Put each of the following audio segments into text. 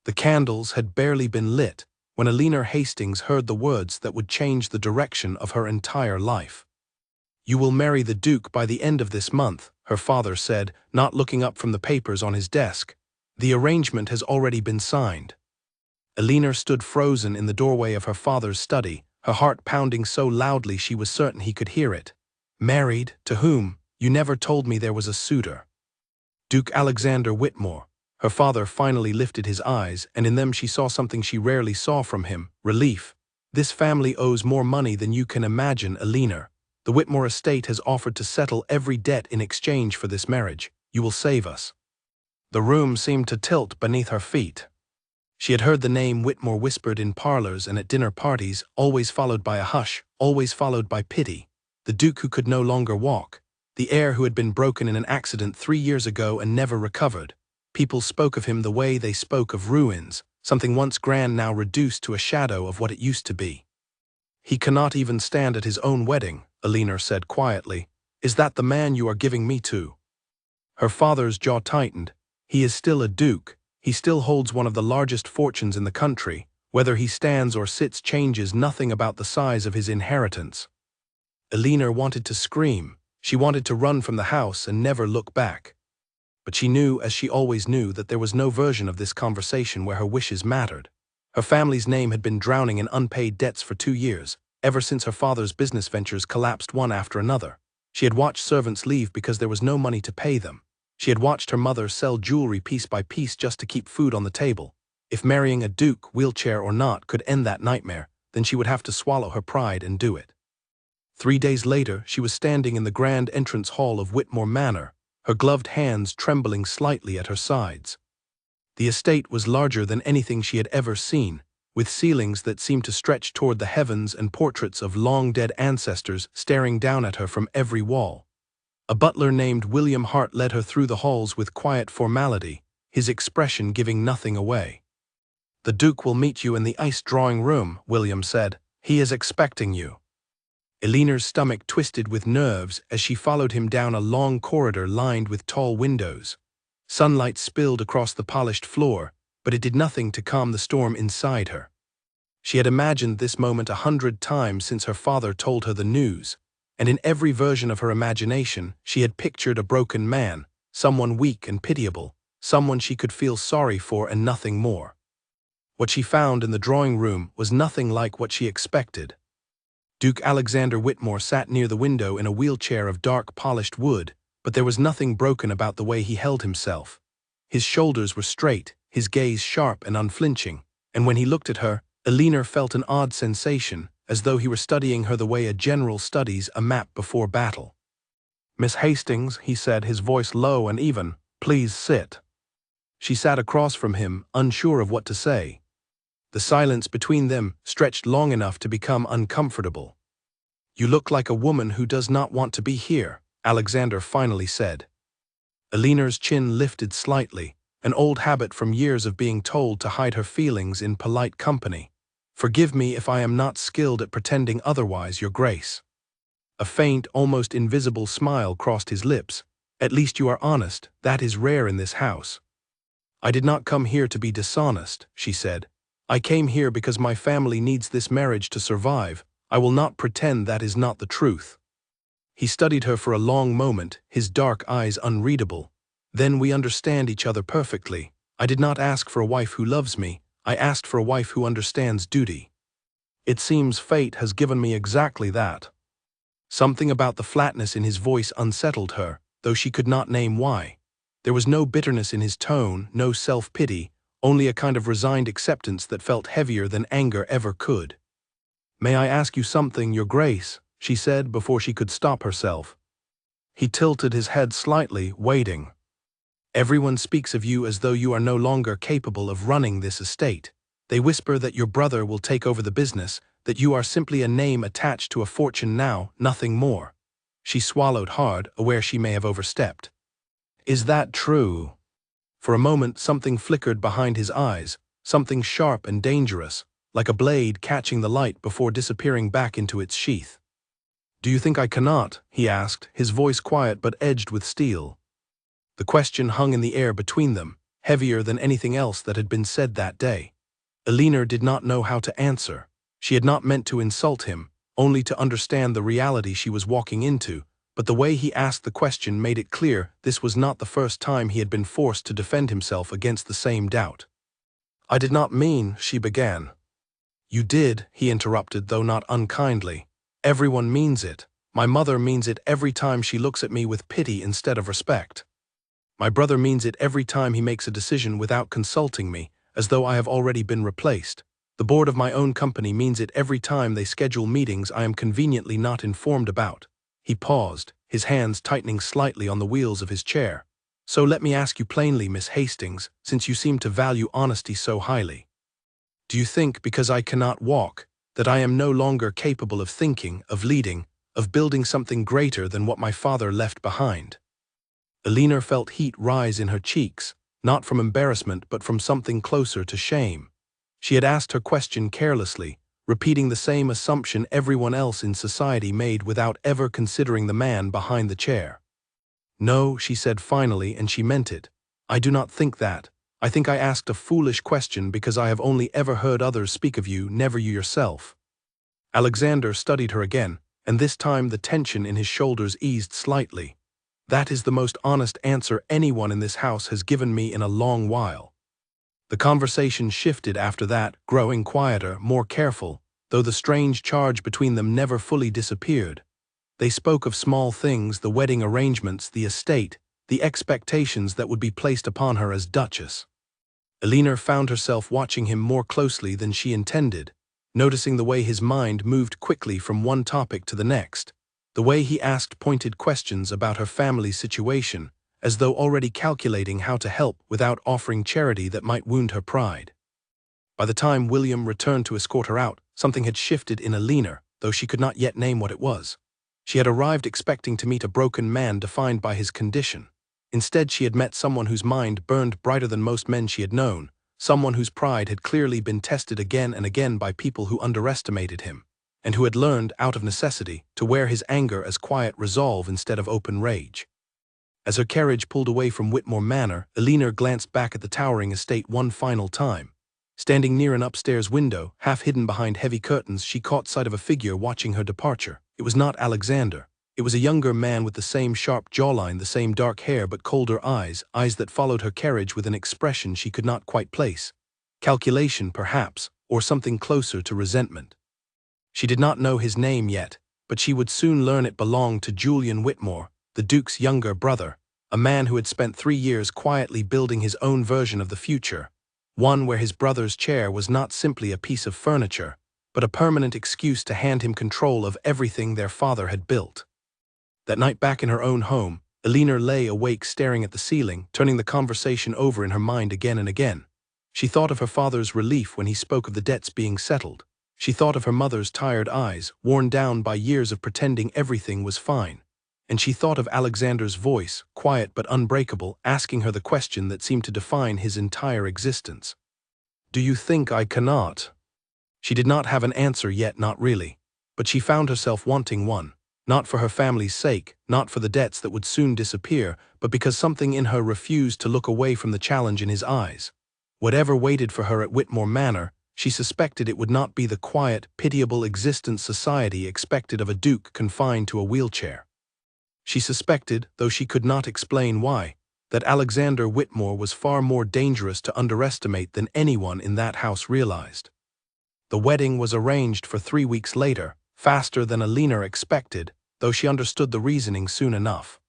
The candles had barely been lit when Eleanor Hastings heard the words that would change the direction of her entire life. "You will marry the Duke by the end of this month," her father said, not looking up from the papers on his desk. "The arrangement has already been signed." Eleanor stood frozen in the doorway of her father's study, her heart pounding so loudly she was certain he could hear it. "Married? To whom? You never told me there was a suitor." "Duke Alexander Whitmore." Her father finally lifted his eyes, and in them she saw something she rarely saw from him: relief. "This family owes more money than you can imagine, Eleanor. The Whitmore estate has offered to settle every debt in exchange for this marriage. You will save us." The room seemed to tilt beneath her feet. She had heard the name Whitmore whispered in parlors and at dinner parties, always followed by a hush, always followed by pity. The Duke who could no longer walk. The heir who had been broken in an accident 3 years ago and never recovered. People spoke of him the way they spoke of ruins, something once grand now reduced to a shadow of what it used to be. "He cannot even stand at his own wedding," Eleanor said quietly. "Is that the man you are giving me to?" Her father's jaw tightened. "He is still a duke. He still holds one of the largest fortunes in the country. Whether he stands or sits changes nothing about the size of his inheritance." Eleanor wanted to scream. She wanted to run from the house and never look back. But she knew, as she always knew, that there was no version of this conversation where her wishes mattered. Her family's name had been drowning in unpaid debts for 2 years, ever since her father's business ventures collapsed one after another. She had watched servants leave because there was no money to pay them. She had watched her mother sell jewelry piece by piece just to keep food on the table. If marrying a duke, wheelchair or not, could end that nightmare, then she would have to swallow her pride and do it. 3 days later, she was standing in the grand entrance hall of Whitmore Manor, her gloved hands trembling slightly at her sides. The estate was larger than anything she had ever seen, with ceilings that seemed to stretch toward the heavens and portraits of long-dead ancestors staring down at her from every wall. A butler named William Hart led her through the halls with quiet formality, his expression giving nothing away. "The Duke will meet you in the iced drawing room," William said. "He is expecting you." Eleanor's stomach twisted with nerves as she followed him down a long corridor lined with tall windows. Sunlight spilled across the polished floor, but it did nothing to calm the storm inside her. She had imagined this moment 100 times since her father told her the news, and in every version of her imagination she had pictured a broken man, someone weak and pitiable, someone she could feel sorry for and nothing more. What she found in the drawing room was nothing like what she expected. Duke Alexander Whitmore sat near the window in a wheelchair of dark polished wood, but there was nothing broken about the way he held himself. His shoulders were straight, his gaze sharp and unflinching, and when he looked at her, Eleanor felt an odd sensation, as though he were studying her the way a general studies a map before battle. "Miss Hastings," he said, his voice low and even, "please sit." She sat across from him, unsure of what to say. The silence between them stretched long enough to become uncomfortable. "You look like a woman who does not want to be here," Alexander finally said. Eleanor's chin lifted slightly, an old habit from years of being told to hide her feelings in polite company. "Forgive me if I am not skilled at pretending otherwise, Your Grace." A faint, almost invisible smile crossed his lips. "At least you are honest. That is rare in this house." "I did not come here to be dishonest," she said. "I came here because my family needs this marriage to survive. I will not pretend that is not the truth." He studied her for a long moment, his dark eyes unreadable. "Then we understand each other perfectly. I did not ask for a wife who loves me. I asked for a wife who understands duty. It seems fate has given me exactly that." Something about the flatness in his voice unsettled her, though she could not name why. There was no bitterness in his tone, no self-pity, only a kind of resigned acceptance that felt heavier than anger ever could. "May I ask you something, Your Grace?" she said before she could stop herself. He tilted his head slightly, waiting. "Everyone speaks of you as though you are no longer capable of running this estate. They whisper that your brother will take over the business, that you are simply a name attached to a fortune now, nothing more." She swallowed hard, aware she may have overstepped. "Is that true?" For a moment something flickered behind his eyes, something sharp and dangerous, like a blade catching the light before disappearing back into its sheath. "Do you think I cannot?" he asked, his voice quiet but edged with steel. The question hung in the air between them, heavier than anything else that had been said that day. Alina did not know how to answer. She had not meant to insult him, only to understand the reality she was walking into, but the way he asked the question made it clear this was not the first time he had been forced to defend himself against the same doubt. "I did not mean," she began. "You did," he interrupted, though not unkindly. "Everyone means it. My mother means it every time she looks at me with pity instead of respect. My brother means it every time he makes a decision without consulting me, as though I have already been replaced. The board of my own company means it every time they schedule meetings I am conveniently not informed about." He paused, his hands tightening slightly on the wheels of his chair. "So let me ask you plainly, Miss Hastings, since you seem to value honesty so highly. Do you think, because I cannot walk, that I am no longer capable of thinking, of leading, of building something greater than what my father left behind?" Alina felt heat rise in her cheeks, not from embarrassment but from something closer to shame. She had asked her question carelessly, repeating the same assumption everyone else in society made without ever considering the man behind the chair. "No," she said finally, and she meant it. "I do not think that. I think I asked a foolish question because I have only ever heard others speak of you, never you yourself." Alexander studied her again, and this time the tension in his shoulders eased slightly. "That is the most honest answer anyone in this house has given me in a long while." The conversation shifted after that, growing quieter, more careful, though the strange charge between them never fully disappeared. They spoke of small things, the wedding arrangements, the estate, the expectations that would be placed upon her as Duchess. Alina found herself watching him more closely than she intended, noticing the way his mind moved quickly from one topic to the next, the way he asked pointed questions about her family's situation, as though already calculating how to help without offering charity that might wound her pride. By the time William returned to escort her out, something had shifted in Alina, though she could not yet name what it was. She had arrived expecting to meet a broken man defined by his condition. Instead, she had met someone whose mind burned brighter than most men she had known, someone whose pride had clearly been tested again and again by people who underestimated him, and who had learned, out of necessity, to wear his anger as quiet resolve instead of open rage. As her carriage pulled away from Whitmore Manor, Alina glanced back at the towering estate one final time. Standing near an upstairs window, half hidden behind heavy curtains, she caught sight of a figure watching her departure. It was not Alexander. It was a younger man with the same sharp jawline, the same dark hair but colder eyes, eyes that followed her carriage with an expression she could not quite place. Calculation, perhaps, or something closer to resentment. She did not know his name yet, but she would soon learn it belonged to Julian Whitmore, the Duke's younger brother, a man who had spent 3 years quietly building his own version of the future, one where his brother's chair was not simply a piece of furniture, but a permanent excuse to hand him control of everything their father had built. That night back in her own home, Alina lay awake staring at the ceiling, turning the conversation over in her mind again and again. She thought of her father's relief when he spoke of the debts being settled. She thought of her mother's tired eyes, worn down by years of pretending everything was fine. And she thought of Alexander's voice, quiet but unbreakable, asking her the question that seemed to define his entire existence. "Do you think I cannot?" She did not have an answer yet, not really. But she found herself wanting one. Not for her family's sake, not for the debts that would soon disappear, but because something in her refused to look away from the challenge in his eyes. Whatever waited for her at Whitmore Manor, she suspected it would not be the quiet, pitiable existence society expected of a duke confined to a wheelchair. She suspected, though she could not explain why, that Alexander Whitmore was far more dangerous to underestimate than anyone in that house realized. The wedding was arranged for 3 weeks later, faster than Alina expected, though she understood the reasoning soon enough.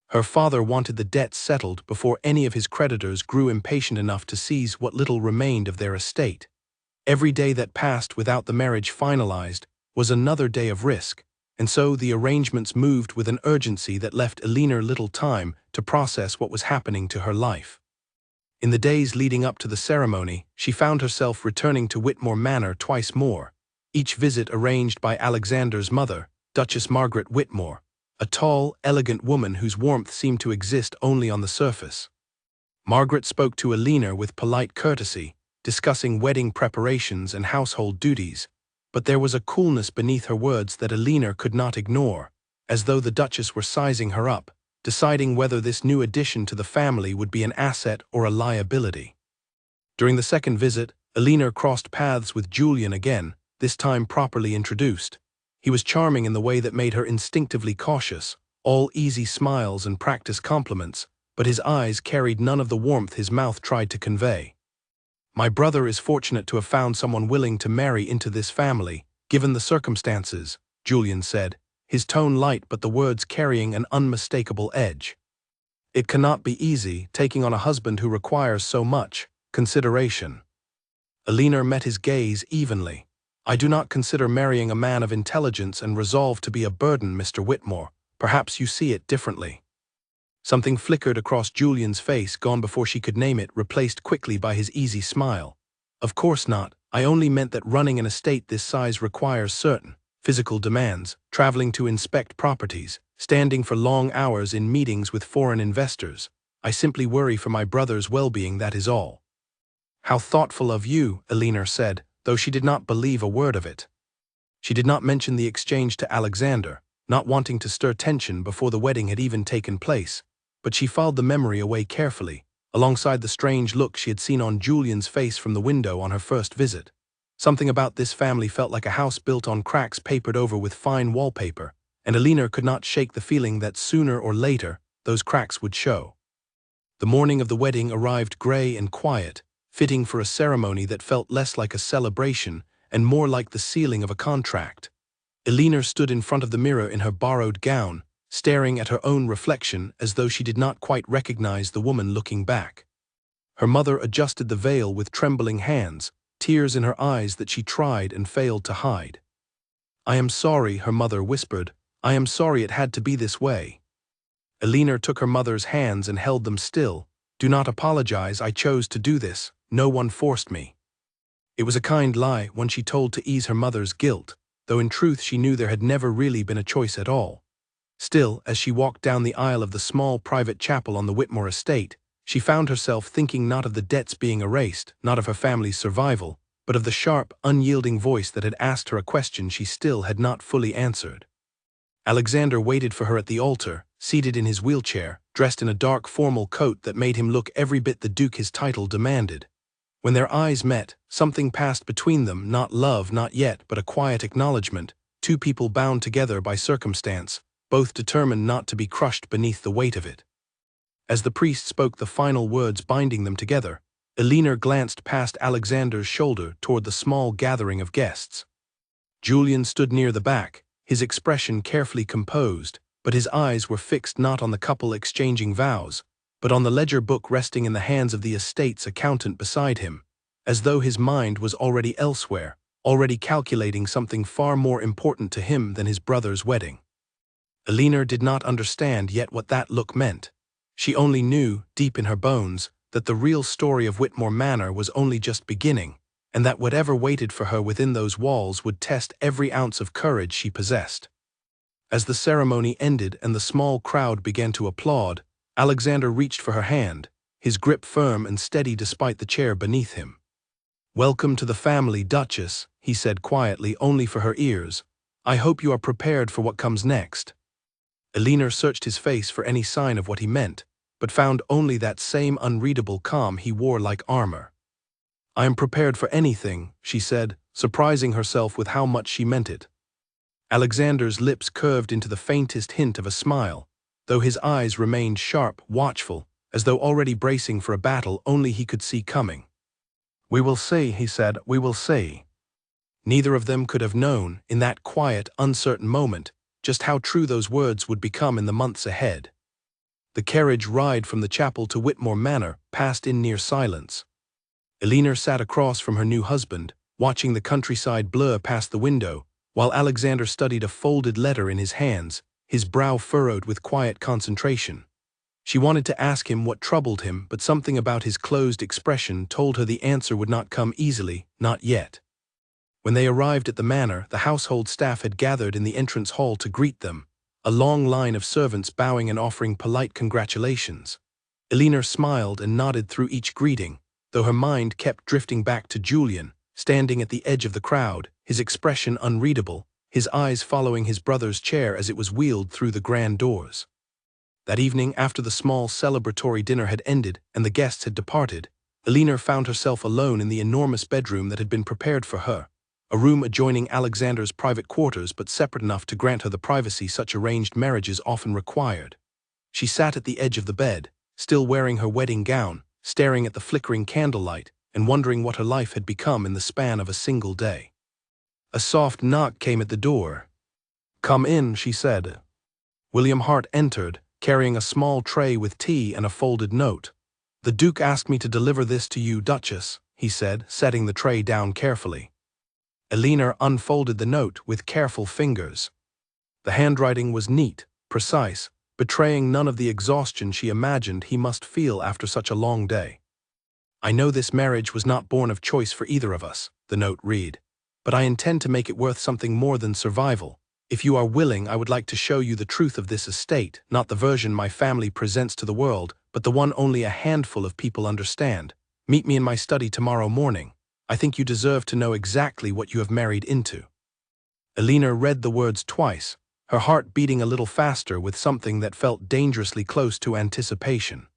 Her father wanted the debts settled before any of his creditors grew impatient enough to seize what little remained of their estate. Every day that passed without the marriage finalized was another day of risk, and so the arrangements moved with an urgency that left Alina little time to process what was happening to her life. In the days leading up to the ceremony, she found herself returning to Whitmore Manor twice more, each visit arranged by Alexander's mother, Duchess Margaret Whitmore, a tall, elegant woman whose warmth seemed to exist only on the surface. Margaret spoke to Alina with polite courtesy, discussing wedding preparations and household duties, but there was a coolness beneath her words that Alina could not ignore, as though the Duchess were sizing her up, deciding whether this new addition to the family would be an asset or a liability. During the second visit, Alina crossed paths with Julian again, this time properly introduced. He was charming in the way that made her instinctively cautious, all easy smiles and practiced compliments, but his eyes carried none of the warmth his mouth tried to convey. "My brother is fortunate to have found someone willing to marry into this family, given the circumstances," Julian said, his tone light but the words carrying an unmistakable edge. "It cannot be easy, taking on a husband who requires so much consideration." Alina met his gaze evenly. "I do not consider marrying a man of intelligence and resolve to be a burden, Mr. Whitmore. Perhaps you see it differently." Something flickered across Julian's face, gone before she could name it, replaced quickly by his easy smile. "Of course not. I only meant that running an estate this size requires certain physical demands, traveling to inspect properties, standing for long hours in meetings with foreign investors. I simply worry for my brother's well-being, that is all." "How thoughtful of you," Alina said, though she did not believe a word of it. She did not mention the exchange to Alexander, not wanting to stir tension before the wedding had even taken place, but she filed the memory away carefully, alongside the strange look she had seen on Julian's face from the window on her first visit. Something about this family felt like a house built on cracks papered over with fine wallpaper, and Alina could not shake the feeling that sooner or later those cracks would show. The morning of the wedding arrived gray and quiet, fitting for a ceremony that felt less like a celebration and more like the sealing of a contract. Alina stood in front of the mirror in her borrowed gown, staring at her own reflection as though she did not quite recognize the woman looking back. Her mother adjusted the veil with trembling hands, tears in her eyes that she tried and failed to hide. "I am sorry," her mother whispered. "I am sorry it had to be this way." Alina took her mother's hands and held them still. "Do not apologize, I chose to do this. No one forced me." It was a kind lie, one she told to ease her mother's guilt, though in truth she knew there had never really been a choice at all. Still, as she walked down the aisle of the small private chapel on the Whitmore estate, she found herself thinking not of the debts being erased, not of her family's survival, but of the sharp, unyielding voice that had asked her a question she still had not fully answered. Alexander waited for her at the altar, seated in his wheelchair, dressed in a dark formal coat that made him look every bit the Duke his title demanded. When their eyes met, something passed between them, not love, not yet, but a quiet acknowledgement, two people bound together by circumstance, both determined not to be crushed beneath the weight of it. As the priest spoke the final words binding them together, Alina glanced past Alexander's shoulder toward the small gathering of guests. Julian stood near the back, his expression carefully composed, but his eyes were fixed not on the couple exchanging vows, but on the ledger book resting in the hands of the estate's accountant beside him, as though his mind was already elsewhere, already calculating something far more important to him than his brother's wedding. Alina did not understand yet what that look meant. She only knew, deep in her bones, that the real story of Whitmore Manor was only just beginning, and that whatever waited for her within those walls would test every ounce of courage she possessed. As the ceremony ended and the small crowd began to applaud, Alexander reached for her hand, his grip firm and steady despite the chair beneath him. "Welcome to the family, Duchess," he said quietly, only for her ears. "I hope you are prepared for what comes next." Alina searched his face for any sign of what he meant, but found only that same unreadable calm he wore like armor. "I am prepared for anything," she said, surprising herself with how much she meant it. Alexander's lips curved into the faintest hint of a smile, though his eyes remained sharp, watchful, as though already bracing for a battle only he could see coming. "We will see," he said, "we will see." Neither of them could have known, in that quiet, uncertain moment, just how true those words would become in the months ahead. The carriage ride from the chapel to Whitmore Manor passed in near silence. Alina sat across from her new husband, watching the countryside blur past the window, while Alexander studied a folded letter in his hands, his brow furrowed with quiet concentration. She wanted to ask him what troubled him, but something about his closed expression told her the answer would not come easily, not yet. When they arrived at the manor, the household staff had gathered in the entrance hall to greet them, a long line of servants bowing and offering polite congratulations. Alina smiled and nodded through each greeting, though her mind kept drifting back to Julian, standing at the edge of the crowd, his expression unreadable, his eyes following his brother's chair as it was wheeled through the grand doors. That evening, after the small celebratory dinner had ended and the guests had departed, Elena found herself alone in the enormous bedroom that had been prepared for her, a room adjoining Alexander's private quarters but separate enough to grant her the privacy such arranged marriages often required. She sat at the edge of the bed, still wearing her wedding gown, staring at the flickering candlelight and wondering what her life had become in the span of a single day. A soft knock came at the door. "Come in," she said. William Hart entered, carrying a small tray with tea and a folded note. "The Duke asked me to deliver this to you, Duchess," he said, setting the tray down carefully. Elena unfolded the note with careful fingers. The handwriting was neat, precise, betraying none of the exhaustion she imagined he must feel after such a long day. "I know this marriage was not born of choice for either of us," the note read, "but I intend to make it worth something more than survival. If you are willing, I would like to show you the truth of this estate, not the version my family presents to the world, but the one only a handful of people understand. Meet me in my study tomorrow morning. I think you deserve to know exactly what you have married into." Elena read the words twice, her heart beating a little faster with something that felt dangerously close to anticipation.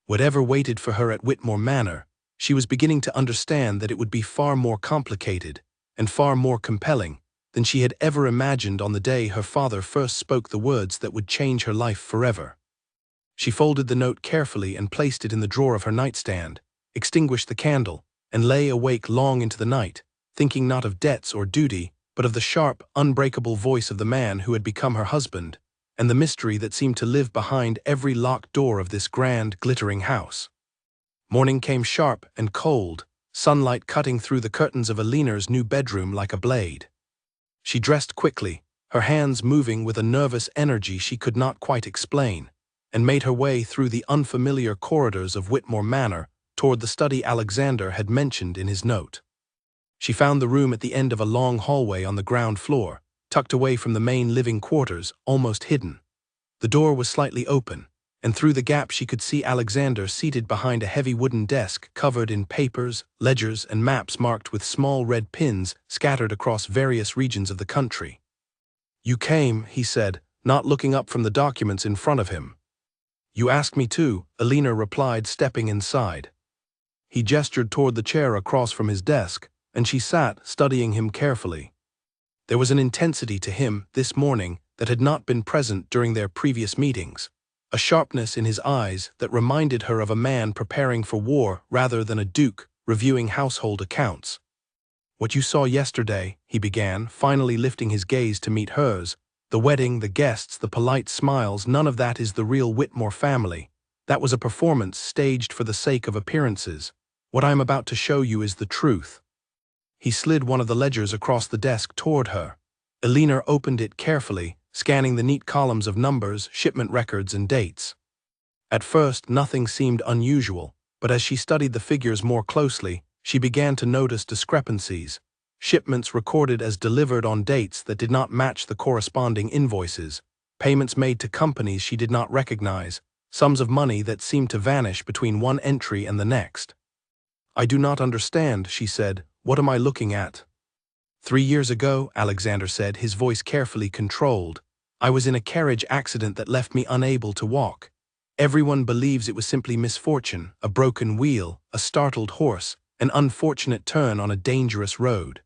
Whatever waited for her at Whitmore Manor, she was beginning to understand that it would be far more complicated and far more compelling than she had ever imagined on the day her father first spoke the words that would change her life forever. She folded the note carefully and placed it in the drawer of her nightstand, extinguished the candle, and lay awake long into the night, thinking not of debts or duty, but of the sharp, unbreakable voice of the man who had become her husband, and the mystery that seemed to live behind every locked door of this grand, glittering house. Morning came sharp and cold, sunlight cutting through the curtains of Elena's new bedroom like a blade. She dressed quickly, her hands moving with a nervous energy she could not quite explain, and made her way through the unfamiliar corridors of Whitmore Manor toward the study Alexander had mentioned in his note. She found the room at the end of a long hallway on the ground floor, tucked away from the main living quarters, almost hidden. The door was slightly open, and through the gap she could see Alexander seated behind a heavy wooden desk covered in papers, ledgers, and maps marked with small red pins scattered across various regions of the country. "You came," he said, not looking up from the documents in front of him. "You asked me to," Elena replied, stepping inside. He gestured toward the chair across from his desk, and she sat, studying him carefully. There was an intensity to him this morning that had not been present during their previous meetings, a sharpness in his eyes that reminded her of a man preparing for war rather than a duke reviewing household accounts. "What you saw yesterday," he began, finally lifting his gaze to meet hers, "the wedding, the guests, the polite smiles, none of that is the real Whitmore family. That was a performance staged for the sake of appearances. What I am about to show you is the truth." He slid one of the ledgers across the desk toward her. Elena opened it carefully, scanning the neat columns of numbers, shipment records, and dates. At first, nothing seemed unusual, but as she studied the figures more closely, she began to notice discrepancies. Shipments recorded as delivered on dates that did not match the corresponding invoices, payments made to companies she did not recognize, sums of money that seemed to vanish between one entry and the next. "I do not understand," she said. "What am I looking at?" 3 years ago," Alexander said, his voice carefully controlled, "I was in a carriage accident that left me unable to walk. Everyone believes it was simply misfortune, a broken wheel, a startled horse, an unfortunate turn on a dangerous road.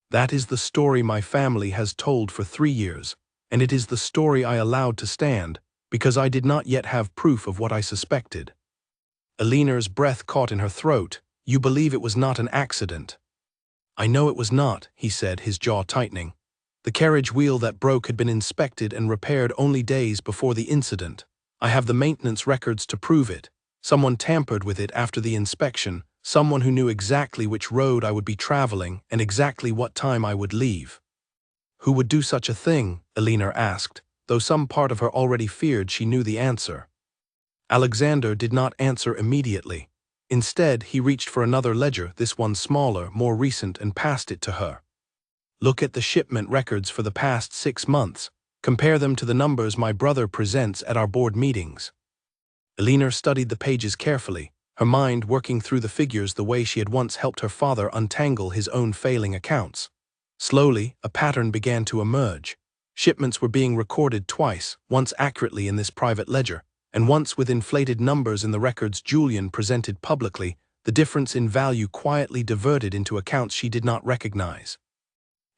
That is the story my family has told for 3 years, and it is the story I allowed to stand, because I did not yet have proof of what I suspected." Elena's breath caught in her throat. "You believe it was not an accident?" "I know it was not," he said, his jaw tightening. "The carriage wheel that broke had been inspected and repaired only days before the incident. I have the maintenance records to prove it. Someone tampered with it after the inspection, someone who knew exactly which road I would be traveling and exactly what time I would leave." "Who would do such a thing?" Elena asked, though some part of her already feared she knew the answer. Alexander did not answer immediately. Instead, he reached for another ledger, this one smaller, more recent, and passed it to her. "Look at the shipment records for the past 6 months. Compare them to the numbers my brother presents at our board meetings." Elena studied the pages carefully, her mind working through the figures the way she had once helped her father untangle his own failing accounts. Slowly, a pattern began to emerge. Shipments were being recorded twice, once accurately in this private ledger, and once with inflated numbers in the records Julian presented publicly, the difference in value quietly diverted into accounts she did not recognize.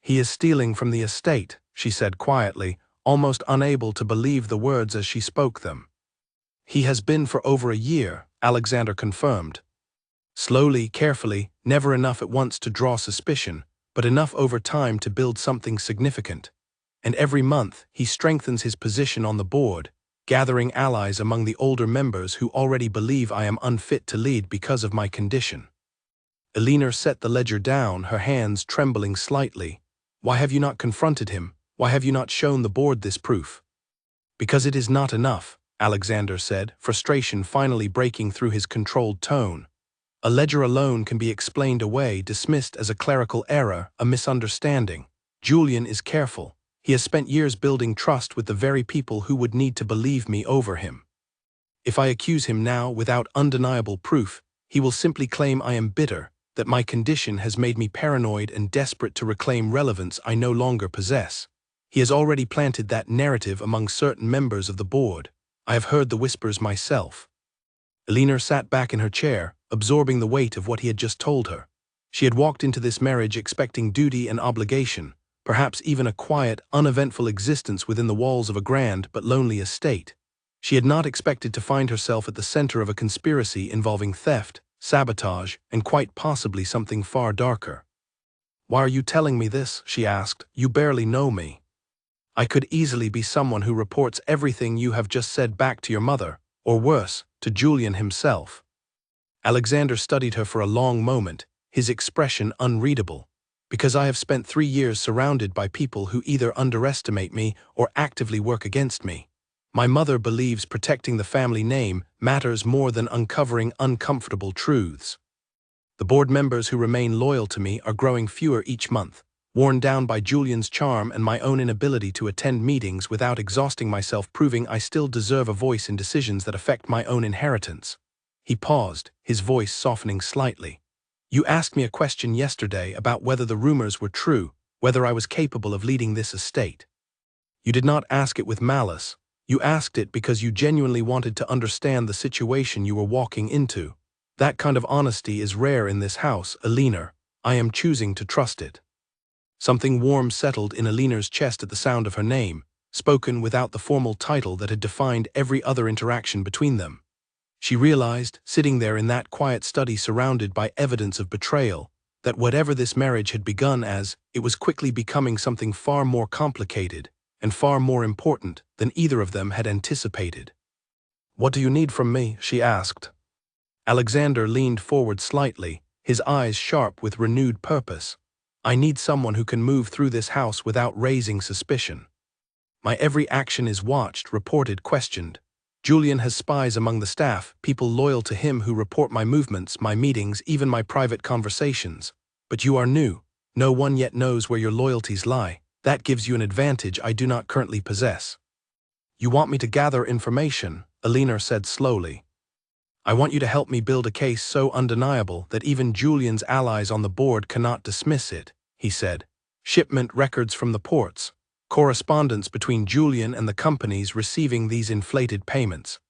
"He is stealing from the estate," she said quietly, almost unable to believe the words as she spoke them. "He has been for over a year," Alexander confirmed. Slowly, carefully, never enough at once to draw suspicion, but enough over time to build something significant. And every month, he strengthens his position on the board, gathering allies among the older members who already believe I am unfit to lead because of my condition. Elinor set the ledger down, her hands trembling slightly. "Why have you not confronted him? Why have you not shown the board this proof?" "Because it is not enough," Alexander said, frustration finally breaking through his controlled tone. "A ledger alone can be explained away, dismissed as a clerical error, a misunderstanding. Julian is careful. He has spent years building trust with the very people who would need to believe me over him. If I accuse him now without undeniable proof, he will simply claim I am bitter, that my condition has made me paranoid and desperate to reclaim relevance I no longer possess. He has already planted that narrative among certain members of the board. I have heard the whispers myself." Elinor sat back in her chair, absorbing the weight of what he had just told her. She had walked into this marriage expecting duty and obligation, perhaps even a quiet, uneventful existence within the walls of a grand but lonely estate. She had not expected to find herself at the center of a conspiracy involving theft, sabotage, and quite possibly something far darker. "Why are you telling me this?" she asked. "You barely know me." "I could easily be someone who reports everything you have just said back to your mother, or worse, to Julian himself." Alexander studied her for a long moment, his expression unreadable. "Because I have spent 3 years surrounded by people who either underestimate me or actively work against me. My mother believes protecting the family name matters more than uncovering uncomfortable truths. The board members who remain loyal to me are growing fewer each month, worn down by Julian's charm and my own inability to attend meetings without exhausting myself proving I still deserve a voice in decisions that affect my own inheritance." He paused, his voice softening slightly. "You asked me a question yesterday about whether the rumors were true, whether I was capable of leading this estate. You did not ask it with malice. You asked it because you genuinely wanted to understand the situation you were walking into. That kind of honesty is rare in this house, Elinor. I am choosing to trust it." Something warm settled in Elinor's chest at the sound of her name, spoken without the formal title that had defined every other interaction between them. She realized, sitting there in that quiet study surrounded by evidence of betrayal, that whatever this marriage had begun as, it was quickly becoming something far more complicated and far more important than either of them had anticipated. "What do you need from me?" she asked. Alexander leaned forward slightly, his eyes sharp with renewed purpose. "I need someone who can move through this house without raising suspicion. My every action is watched, reported, questioned. Julian has spies among the staff, people loyal to him who report my movements, my meetings, even my private conversations. But you are new. No one yet knows where your loyalties lie. That gives you an advantage I do not currently possess." "You want me to gather information," Elinor said slowly. "I want you to help me build a case so undeniable that even Julian's allies on the board cannot dismiss it," he said. "Shipment records from the ports, correspondence between Julian and the companies receiving these inflated payments.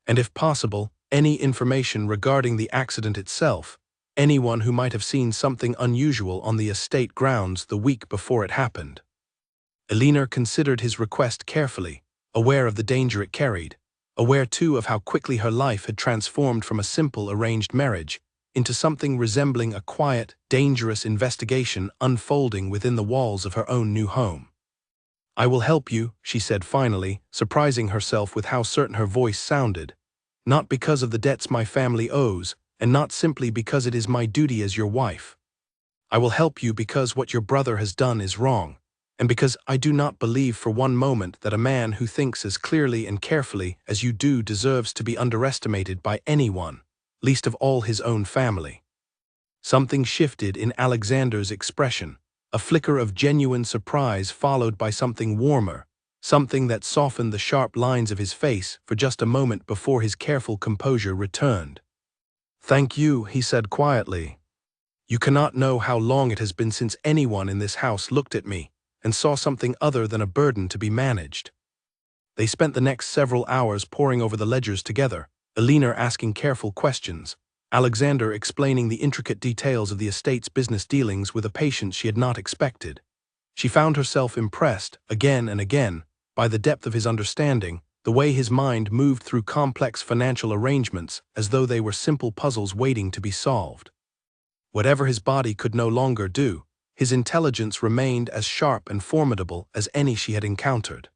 And if possible, any information regarding the accident itself, anyone who might have seen something unusual on the estate grounds the week before it happened." Elinor considered his request carefully, aware of the danger it carried, aware too of how quickly her life had transformed from a simple arranged marriage into something resembling a quiet, dangerous investigation unfolding within the walls of her own new home. "I will help you," she said finally, surprising herself with how certain her voice sounded. "Not because of the debts my family owes, and not simply because it is my duty as your wife. I will help you because what your brother has done is wrong, and because I do not believe for one moment that a man who thinks as clearly and carefully as you do deserves to be underestimated by anyone, least of all his own family." Something shifted in Alexander's expression, a flicker of genuine surprise followed by something warmer, something that softened the sharp lines of his face for just a moment before his careful composure returned. "Thank you," he said quietly. "You cannot know how long it has been since anyone in this house looked at me, and saw something other than a burden to be managed. They spent the next several hours poring over the ledgers together, Elena asking careful questions, Alexander explaining the intricate details of the estate's business dealings with a patience she had not expected. She found herself impressed, again and again, by the depth of his understanding, the way his mind moved through complex financial arrangements as though they were simple puzzles waiting to be solved. Whatever his body could no longer do, his intelligence remained as sharp and formidable as any she had encountered.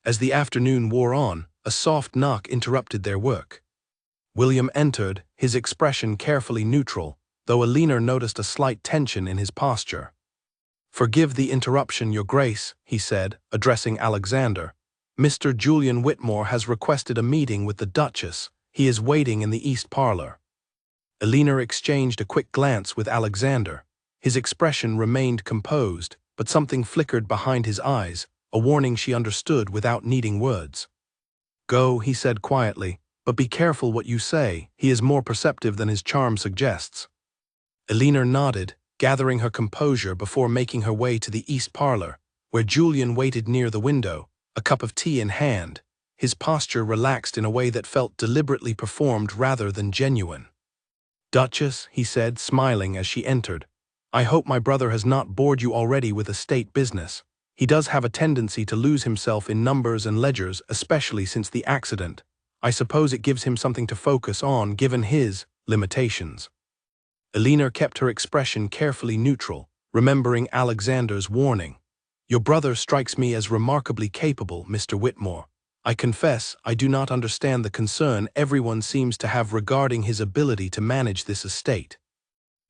As the afternoon wore on, a soft knock interrupted their work. William entered, his expression carefully neutral, though Elena noticed a slight tension in his posture. "Forgive the interruption, Your Grace," he said, addressing Alexander. "Mr. Julian Whitmore has requested a meeting with the Duchess. He is waiting in the east parlor." Elena exchanged a quick glance with Alexander. His expression remained composed, but something flickered behind his eyes, a warning she understood without needing words. "Go," he said quietly, "but be careful what you say. He is more perceptive than his charm suggests." Elena nodded, gathering her composure before making her way to the east parlor, where Julian waited near the window, a cup of tea in hand, his posture relaxed in a way that felt deliberately performed rather than genuine. "Duchess," he said, smiling as she entered, "I hope my brother has not bored you already with estate business. He does have a tendency to lose himself in numbers and ledgers, especially since the accident. I suppose it gives him something to focus on, given his limitations." Elena kept her expression carefully neutral, remembering Alexander's warning. "Your brother strikes me as remarkably capable, Mr. Whitmore. I confess I do not understand the concern everyone seems to have regarding his ability to manage this estate."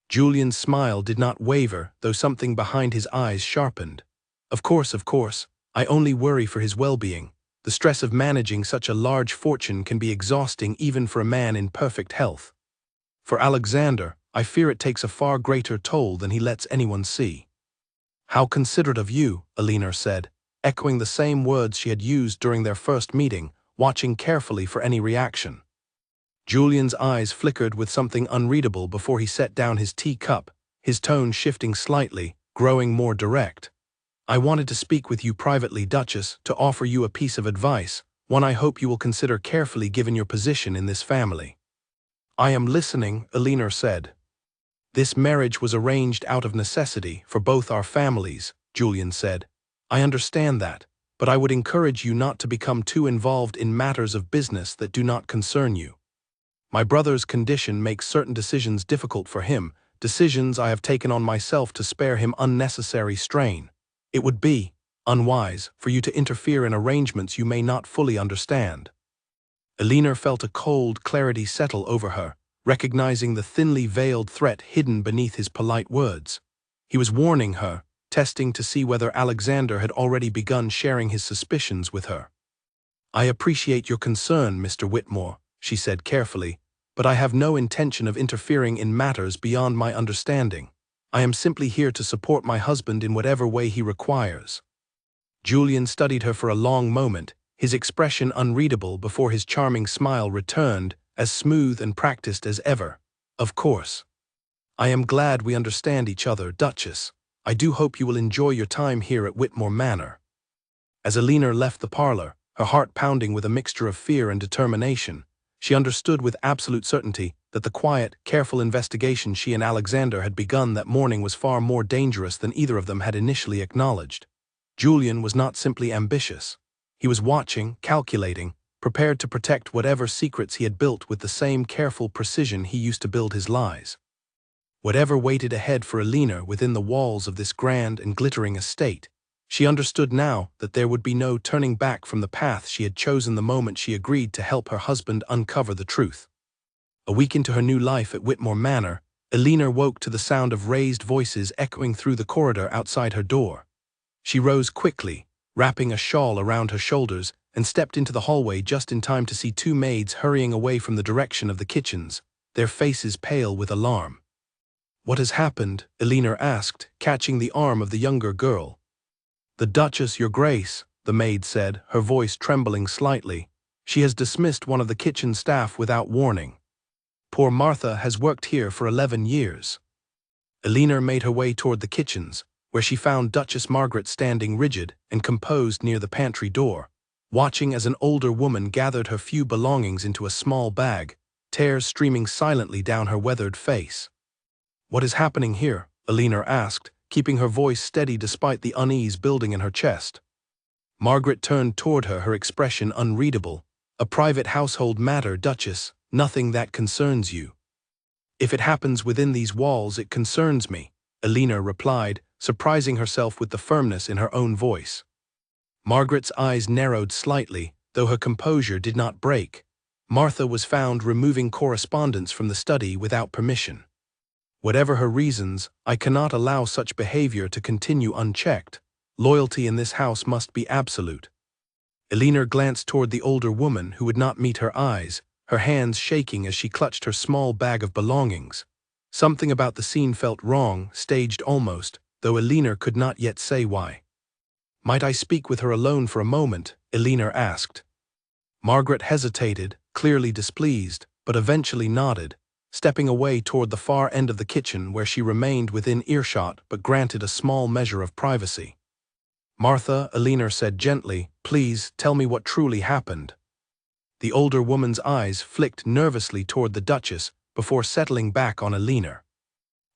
Julian's smile did not waver, though something behind his eyes sharpened. Of course, I only worry for his well-being. The stress of managing such a large fortune can be exhausting even for a man in perfect health. For Alexander, I fear it takes a far greater toll than he lets anyone see." "How considerate of you," Elena said, echoing the same words she had used during their first meeting, watching carefully for any reaction. Julian's eyes flickered with something unreadable before he set down his tea-cup, his tone shifting slightly, growing more direct. "I wanted to speak with you privately, Duchess, to offer you a piece of advice, one I hope you will consider carefully given your position in this family." "I am listening," Elena said. "This marriage was arranged out of necessity for both our families," Julian said. "I understand that, but I would encourage you not to become too involved in matters of business that do not concern you. My brother's condition makes certain decisions difficult for him, decisions I have taken on myself to spare him unnecessary strain. It would be unwise for you to interfere in arrangements you may not fully understand." Elena felt a cold clarity settle over her, recognizing the thinly veiled threat hidden beneath his polite words. He was warning her, testing to see whether Alexander had already begun sharing his suspicions with her. "I appreciate your concern, Mr. Whitmore," she said carefully, "but I have no intention of interfering in matters beyond my understanding. I am simply here to support my husband in whatever way he requires." Julian studied her for a long moment, his expression unreadable before his charming smile returned, as smooth and practiced as ever. "Of course. I am glad we understand each other, Duchess. I do hope you will enjoy your time here at Whitmore Manor." As Elena left the parlor, her heart pounding with a mixture of fear and determination, she understood with absolute certainty that the quiet, careful investigation she and Alexander had begun that morning was far more dangerous than either of them had initially acknowledged. Julian was not simply ambitious. He was watching, calculating, prepared to protect whatever secrets he had built with the same careful precision he used to build his lies. Whatever waited ahead for Elena within the walls of this grand and glittering estate, she understood now that there would be no turning back from the path she had chosen the moment she agreed to help her husband uncover the truth. A week into her new life at Whitmore Manor, Elena woke to the sound of raised voices echoing through the corridor outside her door. She rose quickly, wrapping a shawl around her shoulders, and stepped into the hallway just in time to see two maids hurrying away from the direction of the kitchens, their faces pale with alarm. "What has happened?" Elena asked, catching the arm of the younger girl. "The Duchess, Your Grace," the maid said, her voice trembling slightly. "She has dismissed one of the kitchen staff without warning. Poor Martha has worked here for 11 years. Elena made her way toward the kitchens, where she found Duchess Margaret standing rigid and composed near the pantry door, watching as an older woman gathered her few belongings into a small bag, tears streaming silently down her weathered face. "What is happening here?" Alina asked, keeping her voice steady despite the unease building in her chest. Margaret turned toward her, her expression unreadable. "A private household matter, Duchess, nothing that concerns you." "If it happens within these walls, it concerns me," Alina replied, surprising herself with the firmness in her own voice. Margaret's eyes narrowed slightly, though her composure did not break. Martha was found removing correspondence from the study without permission. "Whatever her reasons, I cannot allow such behavior to continue unchecked. Loyalty in this house must be absolute." Alina glanced toward the older woman who would not meet her eyes, her hands shaking as she clutched her small bag of belongings. Something about the scene felt wrong, staged almost, though Alina could not yet say why. "Might I speak with her alone for a moment?" Alina asked. Margaret hesitated, clearly displeased, but eventually nodded, stepping away toward the far end of the kitchen where she remained within earshot but granted a small measure of privacy. "Martha," Alina said gently, "please tell me what truly happened." The older woman's eyes flicked nervously toward the Duchess before settling back on Alina.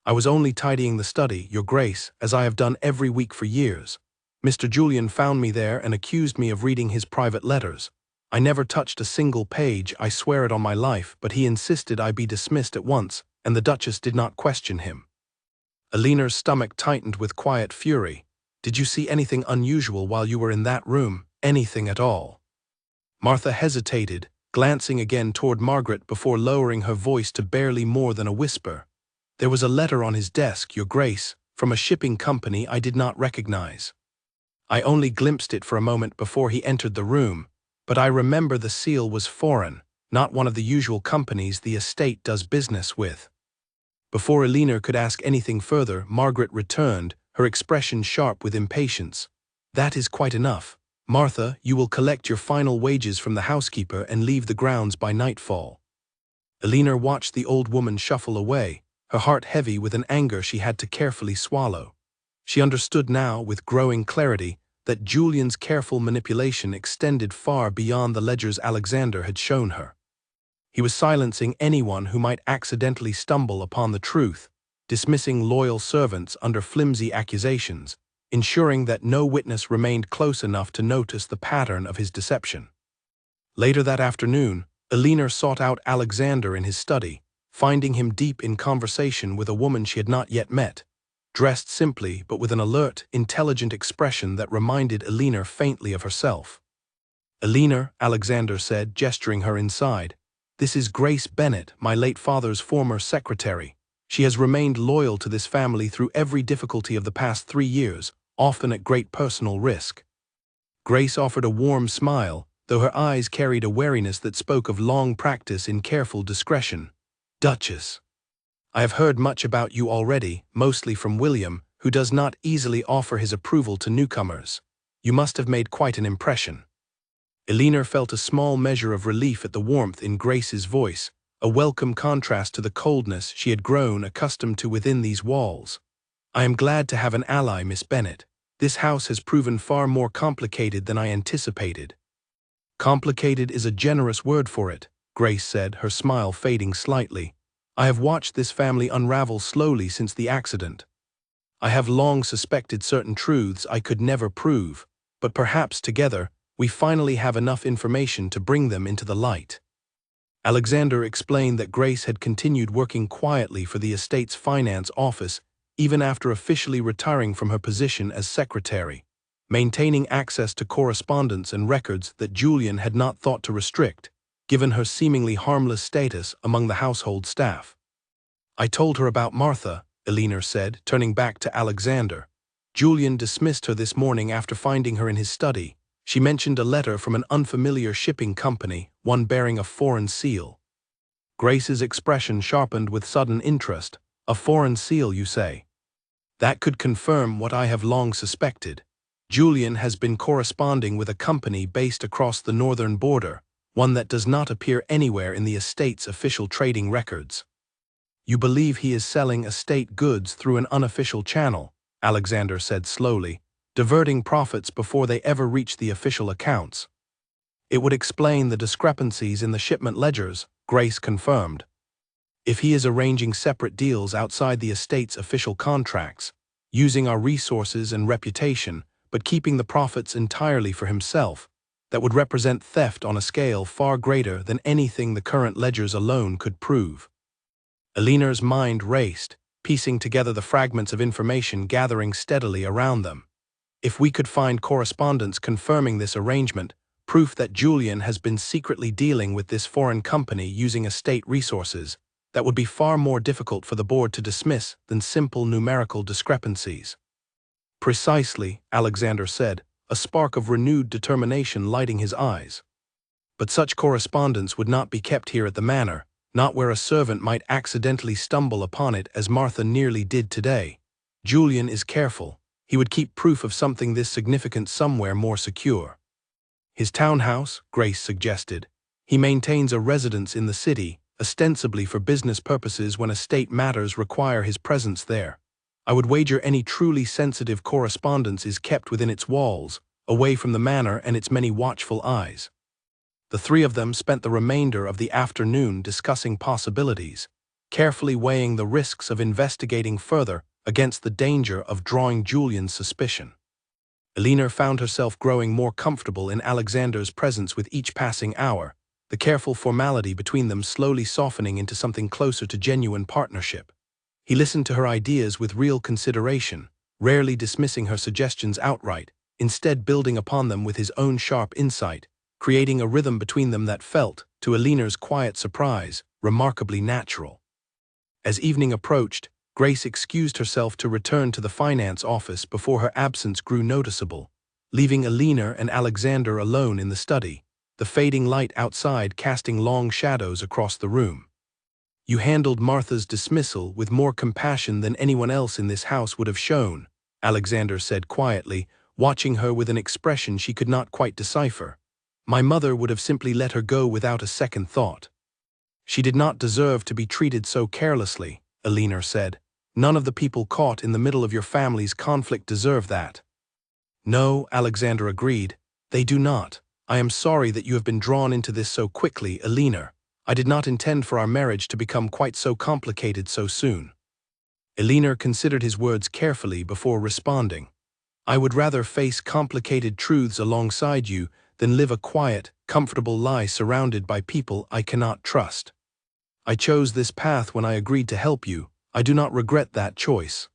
"I was only tidying the study, Your Grace, as I have done every week for years. Mr. Julian found me there and accused me of reading his private letters. I never touched a single page, I swear it on my life, but he insisted I be dismissed at once, and the Duchess did not question him." Alina's stomach tightened with quiet fury. "Did you see anything unusual while you were in that room? Anything at all?" Martha hesitated, glancing again toward Margaret before lowering her voice to barely more than a whisper. "There was a letter on his desk, Your Grace, from a shipping company I did not recognize. I only glimpsed it for a moment before he entered the room, but I remember the seal was foreign, not one of the usual companies the estate does business with." Before Alina could ask anything further, Margaret returned, her expression sharp with impatience. "That is quite enough. Martha, you will collect your final wages from the housekeeper and leave the grounds by nightfall." Alina watched the old woman shuffle away, her heart heavy with an anger she had to carefully swallow. She understood now, with growing clarity, that Julian's careful manipulation extended far beyond the ledgers Alexander had shown her. He was silencing anyone who might accidentally stumble upon the truth, dismissing loyal servants under flimsy accusations, ensuring that no witness remained close enough to notice the pattern of his deception. Later that afternoon, Alina sought out Alexander in his study, finding him deep in conversation with a woman she had not yet met, dressed simply but with an alert, intelligent expression that reminded Alina faintly of herself. "Alina," Alexander said, gesturing her inside, "this is Grace Bennet, my late father's former secretary. She has remained loyal to this family through every difficulty of the past 3 years, often at great personal risk." Grace offered a warm smile, though her eyes carried a wariness that spoke of long practice in careful discretion. "Duchess, I have heard much about you already, mostly from William, who does not easily offer his approval to newcomers. You must have made quite an impression." Alina felt a small measure of relief at the warmth in Grace's voice, a welcome contrast to the coldness she had grown accustomed to within these walls. "I am glad to have an ally, Miss Bennet. This house has proven far more complicated than I anticipated." "Complicated is a generous word for it," Grace said, her smile fading slightly. "I have watched this family unravel slowly since the accident. I have long suspected certain truths I could never prove, but perhaps together we finally have enough information to bring them into the light." Alexander explained that Grace had continued working quietly for the estate's finance office even after officially retiring from her position as secretary, maintaining access to correspondence and records that Julian had not thought to restrict, given her seemingly harmless status among the household staff. "I told her about Martha," Alina said, turning back to Alexander. "Julian dismissed her this morning after finding her in his study. She mentioned a letter from an unfamiliar shipping company, one bearing a foreign seal." Grace's expression sharpened with sudden interest. "A foreign seal, you say?" "That could confirm what I have long suspected. Julian has been corresponding with a company based across the northern border, one that does not appear anywhere in the estate's official trading records." "You believe he is selling estate goods through an unofficial channel?" Alexander said slowly, diverting profits before they ever reached the official accounts. It would explain the discrepancies in the shipment ledgers, Grace confirmed. If he is arranging separate deals outside the estate's official contracts, using our resources and reputation, but keeping the profits entirely for himself, that would represent theft on a scale far greater than anything the current ledgers alone could prove. Elinar's mind raced, piecing together the fragments of information gathering steadily around them. If we could find correspondence confirming this arrangement, proof that Julian has been secretly dealing with this foreign company using estate resources, that would be far more difficult for the board to dismiss than simple numerical discrepancies. Precisely, Alexander said, a spark of renewed determination lighting his eyes. But such correspondence would not be kept here at the manor, not where a servant might accidentally stumble upon it as Martha nearly did today. Julian is careful. He would keep proof of something this significant somewhere more secure. His townhouse, Grace suggested. He maintains a residence in the city, ostensibly for business purposes when estate matters require his presence there. I would wager any truly sensitive correspondence is kept within its walls, away from the manor and its many watchful eyes. The three of them spent the remainder of the afternoon discussing possibilities, carefully weighing the risks of investigating further against the danger of drawing Julian's suspicion. Elinar found herself growing more comfortable in Alexander's presence with each passing hour, the careful formality between them slowly softening into something closer to genuine partnership. He listened to her ideas with real consideration, rarely dismissing her suggestions outright, instead building upon them with his own sharp insight, creating a rhythm between them that felt, to Elinar's quiet surprise, remarkably natural. As evening approached, Grace excused herself to return to the finance office before her absence grew noticeable, leaving Elinar and Alexander alone in the study, the fading light outside casting long shadows across the room. You handled Martha's dismissal with more compassion than anyone else in this house would have shown, Alexander said quietly, watching her with an expression she could not quite decipher. My mother would have simply let her go without a second thought. She did not deserve to be treated so carelessly, Elinar said. None of the people caught in the middle of your family's conflict deserve that. No, Alexander agreed, they do not. I am sorry that you have been drawn into this so quickly, Elinar. I did not intend for our marriage to become quite so complicated so soon. Elinar considered his words carefully before responding. I would rather face complicated truths alongside you than live a quiet, comfortable lie surrounded by people I cannot trust. I chose this path when I agreed to help you. I do not regret that choice.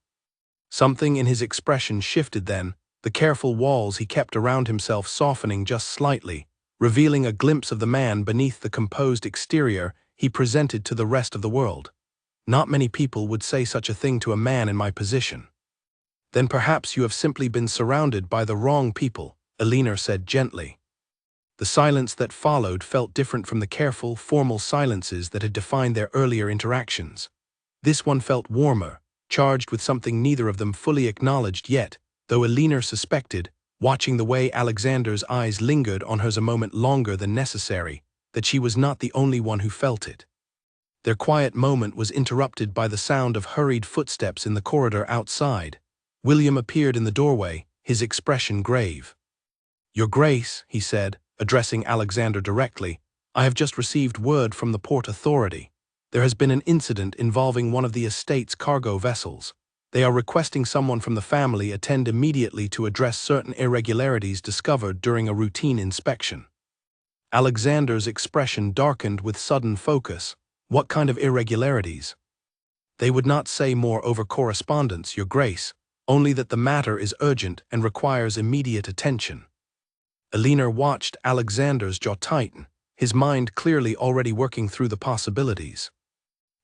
Something in his expression shifted then, the careful walls he kept around himself softening just slightly, revealing a glimpse of the man beneath the composed exterior he presented to the rest of the world. Not many people would say such a thing to a man in my position. Then perhaps you have simply been surrounded by the wrong people, Elinar said gently. The silence that followed felt different from the careful, formal silences that had defined their earlier interactions. This one felt warmer, charged with something neither of them fully acknowledged yet, though Elinar suspected, watching the way Alexander's eyes lingered on hers a moment longer than necessary, that she was not the only one who felt it. Their quiet moment was interrupted by the sound of hurried footsteps in the corridor outside. William appeared in the doorway, his expression grave. Your Grace, he said, addressing Alexander directly, I have just received word from the port authority. There has been an incident involving one of the estate's cargo vessels. They are requesting someone from the family attend immediately to address certain irregularities discovered during a routine inspection. Alexander's expression darkened with sudden focus. What kind of irregularities? They would not say more over correspondence, Your Grace, only that the matter is urgent and requires immediate attention. Elinar watched Alexander's jaw tighten, his mind clearly already working through the possibilities.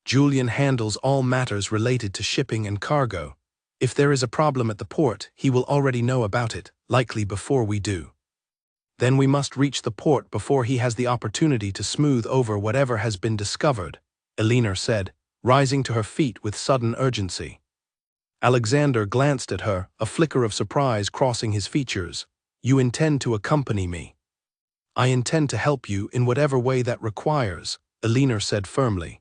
Julian handles all matters related to shipping and cargo. If there is a problem at the port, he will already know about it, likely before we do. Then we must reach the port before he has the opportunity to smooth over whatever has been discovered, Elinar said, rising to her feet with sudden urgency. Alexander glanced at her, a flicker of surprise crossing his features. You intend to accompany me? I intend to help you in whatever way that requires, Elinar said firmly.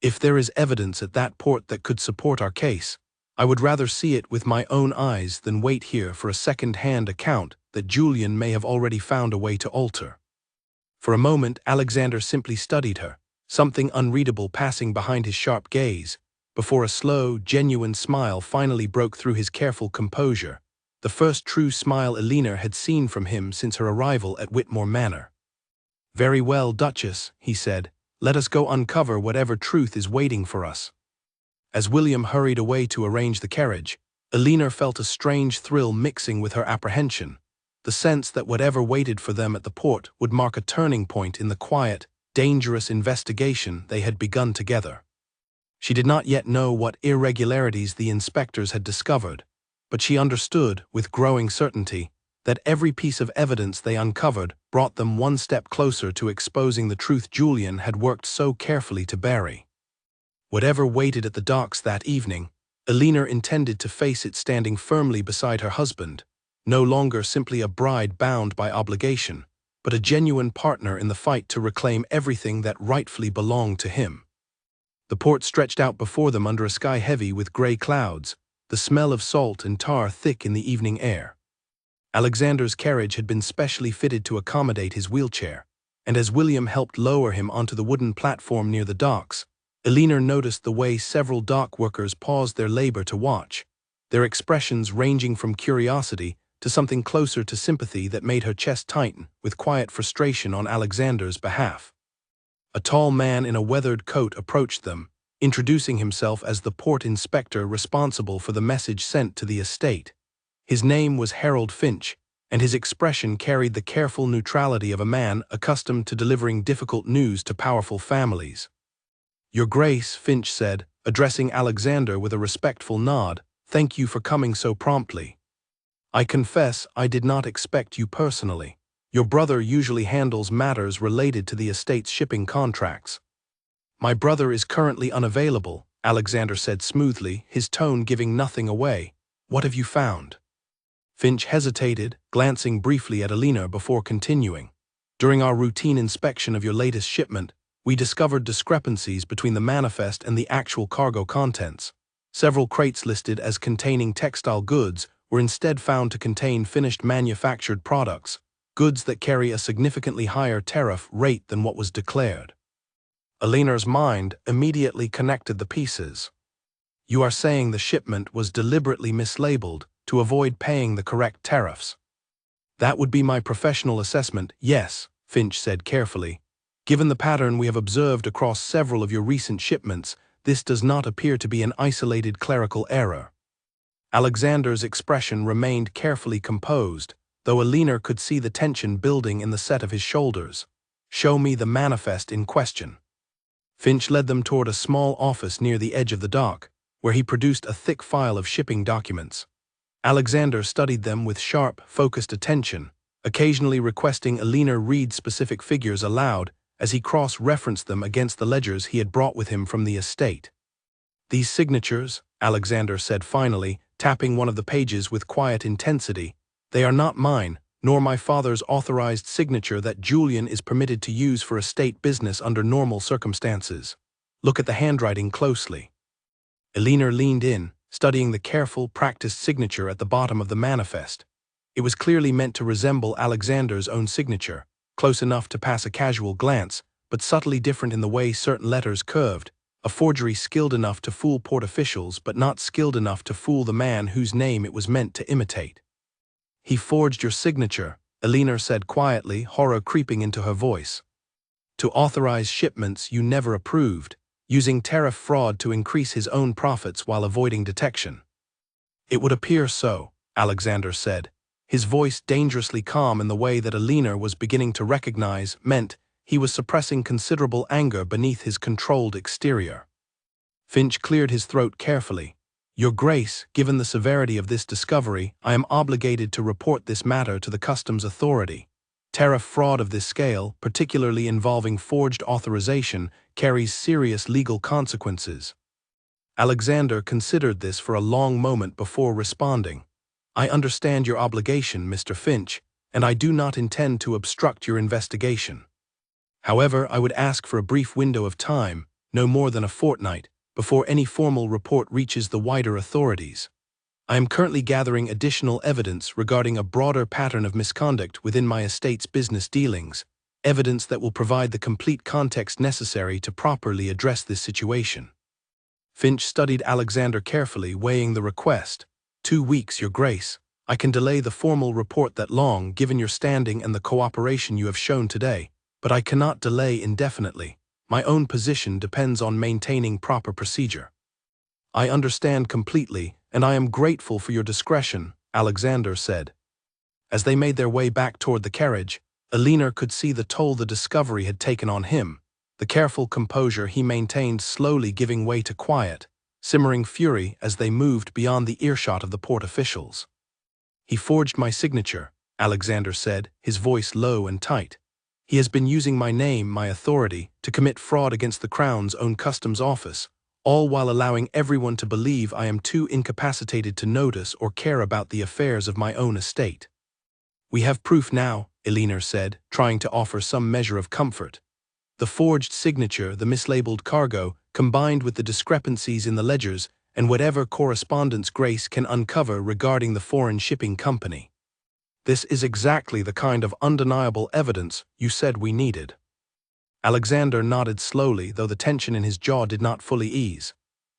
If there is evidence at that port that could support our case, I would rather see it with my own eyes than wait here for a second-hand account that Julian may have already found a way to alter. For a moment, Alexander simply studied her, something unreadable passing behind his sharp gaze, before a slow, genuine smile finally broke through his careful composure, the first true smile Elena had seen from him since her arrival at Whitmore Manor. "Very well, Duchess," he said, "let us go uncover whatever truth is waiting for us." As William hurried away to arrange the carriage, Elena felt a strange thrill mixing with her apprehension, the sense that whatever waited for them at the port would mark a turning point in the quiet, dangerous investigation they had begun together. She did not yet know what irregularities the inspectors had discovered, but she understood, with growing certainty, that every piece of evidence they uncovered brought them one step closer to exposing the truth Julian had worked so carefully to bury. Whatever waited at the docks that evening, Elena intended to face it standing firmly beside her husband, no longer simply a bride bound by obligation, but a genuine partner in the fight to reclaim everything that rightfully belonged to him. The port stretched out before them under a sky heavy with gray clouds, the smell of salt and tar thick in the evening air. Alexander's carriage had been specially fitted to accommodate his wheelchair, and as William helped lower him onto the wooden platform near the docks, Elena noticed the way several dock workers paused their labor to watch, their expressions ranging from curiosity to something closer to sympathy that made her chest tighten with quiet frustration on Alexander's behalf. A tall man in a weathered coat approached them, introducing himself as the port inspector responsible for the message sent to the estate. His name was Harold Finch, and his expression carried the careful neutrality of a man accustomed to delivering difficult news to powerful families. "Your Grace," Finch said, addressing Alexander with a respectful nod, "thank you for coming so promptly. I confess I did not expect you personally. Your brother usually handles matters related to the estate's shipping contracts." "My brother is currently unavailable," Alexander said smoothly, his tone giving nothing away. "What have you found?" Finch hesitated, glancing briefly at Elena before continuing. "During our routine inspection of your latest shipment, we discovered discrepancies between the manifest and the actual cargo contents. Several crates listed as containing textile goods were instead found to contain finished manufactured products, goods that carry a significantly higher tariff rate than what was declared." Elena's mind immediately connected the pieces. "You are saying the shipment was deliberately mislabeled to avoid paying the correct tariffs?" "That would be my professional assessment, yes," Finch said carefully. "Given the pattern we have observed across several of your recent shipments, this does not appear to be an isolated clerical error." Alexander's expression remained carefully composed, though Elena could see the tension building in the set of his shoulders. "Show me the manifest in question." Finch led them toward a small office near the edge of the dock, where he produced a thick file of shipping documents. Alexander studied them with sharp, focused attention, occasionally requesting Elena read specific figures aloud as he cross-referenced them against the ledgers he had brought with him from the estate. "These signatures," Alexander said finally, tapping one of the pages with quiet intensity, "they are not mine, nor my father's authorized signature that Julian is permitted to use for estate business under normal circumstances. Look at the handwriting closely." Elena leaned in, studying the careful, practiced signature at the bottom of the manifest. It was clearly meant to resemble Alexander's own signature, close enough to pass a casual glance, but subtly different in the way certain letters curved, a forgery skilled enough to fool port officials but not skilled enough to fool the man whose name it was meant to imitate. "He forged your signature," Elena said quietly, horror creeping into her voice. "To authorize shipments you never approved, using tariff fraud to increase his own profits while avoiding detection." "It would appear so," Alexander said, his voice dangerously calm in the way that Elena was beginning to recognize meant he was suppressing considerable anger beneath his controlled exterior. Finch cleared his throat carefully. "Your Grace, given the severity of this discovery, I am obligated to report this matter to the customs authority. Tariff fraud of this scale, particularly involving forged authorization, carries serious legal consequences." Alexander considered this for a long moment before responding. "I understand your obligation, Mr. Finch, and I do not intend to obstruct your investigation. However, I would ask for a brief window of time, no more than a fortnight, before any formal report reaches the wider authorities. I am currently gathering additional evidence regarding a broader pattern of misconduct within my estate's business dealings, evidence that will provide the complete context necessary to properly address this situation. Finch studied Alexander carefully, weighing the request. 2 weeks, Your Grace. I can delay the formal report that long, given your standing and the cooperation you have shown today, but I cannot delay indefinitely. My own position depends on maintaining proper procedure. I understand completely, and I am grateful for your discretion, Alexander said. As they made their way back toward the carriage, Alina could see the toll the discovery had taken on him, the careful composure he maintained slowly giving way to quiet, simmering fury as they moved beyond the earshot of the port officials. He forged my signature, Alexander said, his voice low and tight. He has been using my name, my authority, to commit fraud against the Crown's own customs office, all while allowing everyone to believe I am too incapacitated to notice or care about the affairs of my own estate. We have proof now, Alina said, trying to offer some measure of comfort. The forged signature, the mislabeled cargo, combined with the discrepancies in the ledgers, and whatever correspondence Grace can uncover regarding the foreign shipping company. This is exactly the kind of undeniable evidence you said we needed. Alexander nodded slowly, though the tension in his jaw did not fully ease.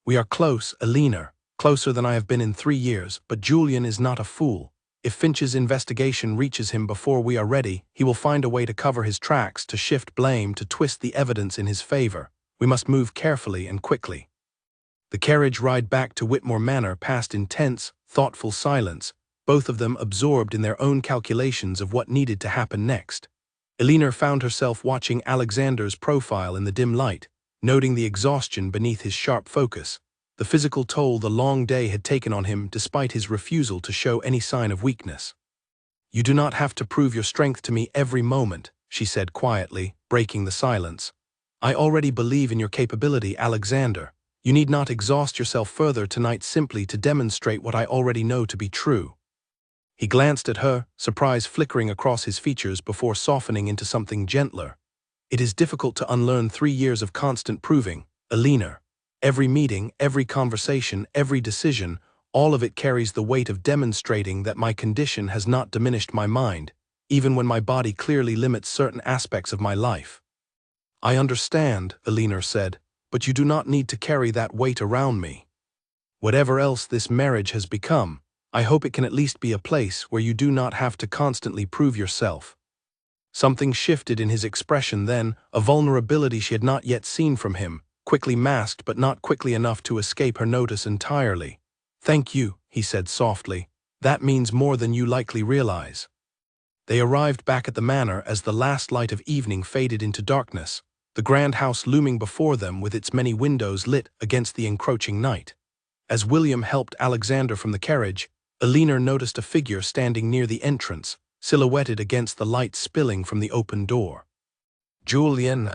We are close, Alina, closer than I have been in 3 years, but Julian is not a fool. If Finch's investigation reaches him before we are ready, he will find a way to cover his tracks, to shift blame, to twist the evidence in his favor. We must move carefully and quickly. The carriage ride back to Whitmore Manor passed in tense, thoughtful silence, both of them absorbed in their own calculations of what needed to happen next. Alina found herself watching Alexander's profile in the dim light, noting the exhaustion beneath his sharp focus, the physical toll the long day had taken on him despite his refusal to show any sign of weakness. You do not have to prove your strength to me every moment, she said quietly, breaking the silence. I already believe in your capability, Alexander. You need not exhaust yourself further tonight simply to demonstrate what I already know to be true. He glanced at her, surprise flickering across his features before softening into something gentler. It is difficult to unlearn 3 years of constant proving, Alina. Every meeting, every conversation, every decision, all of it carries the weight of demonstrating that my condition has not diminished my mind, even when my body clearly limits certain aspects of my life. I understand, Alina said, but you do not need to carry that weight around me. Whatever else this marriage has become, I hope it can at least be a place where you do not have to constantly prove yourself. Something shifted in his expression then, a vulnerability she had not yet seen from him, quickly masked but not quickly enough to escape her notice entirely. Thank you, he said softly. That means more than you likely realize. They arrived back at the manor as the last light of evening faded into darkness, the grand house looming before them with its many windows lit against the encroaching night. As William helped Alexander from the carriage, Alina noticed a figure standing near the entrance, silhouetted against the light spilling from the open door. Julian.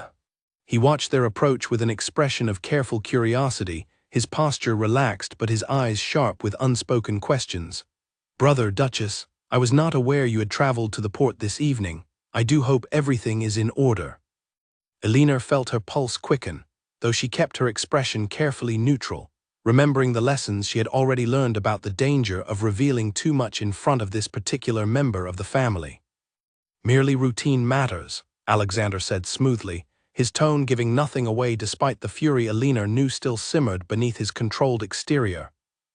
He watched their approach with an expression of careful curiosity, his posture relaxed but his eyes sharp with unspoken questions. Brother Duchess, I was not aware you had traveled to the port this evening. I do hope everything is in order. Alina felt her pulse quicken, though she kept her expression carefully neutral, remembering the lessons she had already learned about the danger of revealing too much in front of this particular member of the family. Merely routine matters, Alexander said smoothly, his tone giving nothing away despite the fury Alina knew still simmered beneath his controlled exterior.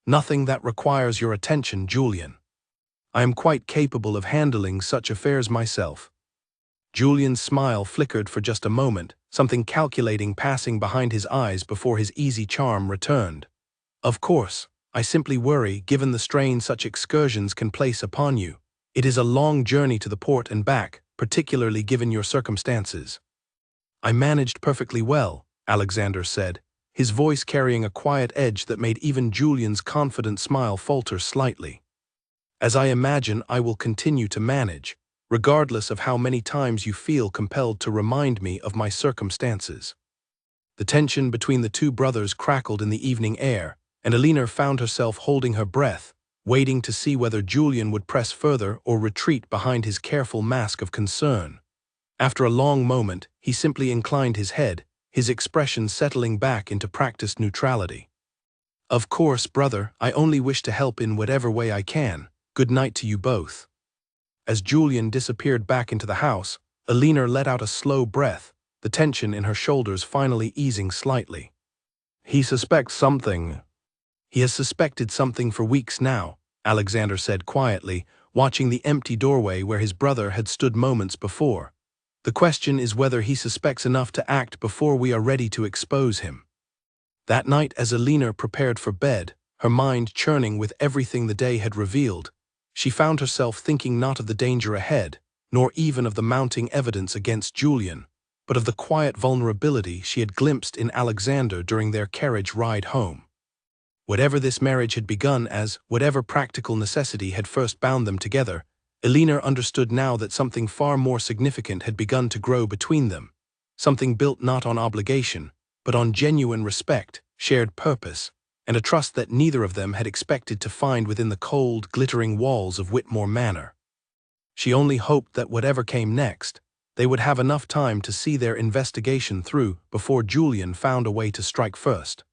Nothing that requires your attention, Julian. I am quite capable of handling such affairs myself. Julian's smile flickered for just a moment, something calculating passing behind his eyes before his easy charm returned. Of course, I simply worry given the strain such excursions can place upon you. It is a long journey to the port and back, particularly given your circumstances. I managed perfectly well, Alexander said, his voice carrying a quiet edge that made even Julian's confident smile falter slightly. As I imagine I will continue to manage, regardless of how many times you feel compelled to remind me of my circumstances. The tension between the two brothers crackled in the evening air, and Alina found herself holding her breath, waiting to see whether Julian would press further or retreat behind his careful mask of concern. After a long moment, he simply inclined his head, his expression settling back into practiced neutrality. "Of course, brother, I only wish to help in whatever way I can. Good night to you both." As Julian disappeared back into the house, Alina let out a slow breath, the tension in her shoulders finally easing slightly. "He suspects something." "He has suspected something for weeks now," Alexander said quietly, watching the empty doorway where his brother had stood moments before. "The question is whether he suspects enough to act before we are ready to expose him." That night, as Alina prepared for bed, her mind churning with everything the day had revealed, she found herself thinking not of the danger ahead, nor even of the mounting evidence against Julian, but of the quiet vulnerability she had glimpsed in Alexander during their carriage ride home. Whatever this marriage had begun as, whatever practical necessity had first bound them together, Alina understood now that something far more significant had begun to grow between them, something built not on obligation, but on genuine respect, shared purpose, and a trust that neither of them had expected to find within the cold, glittering walls of Whitmore Manor. She only hoped that whatever came next, they would have enough time to see their investigation through before Julian found a way to strike first.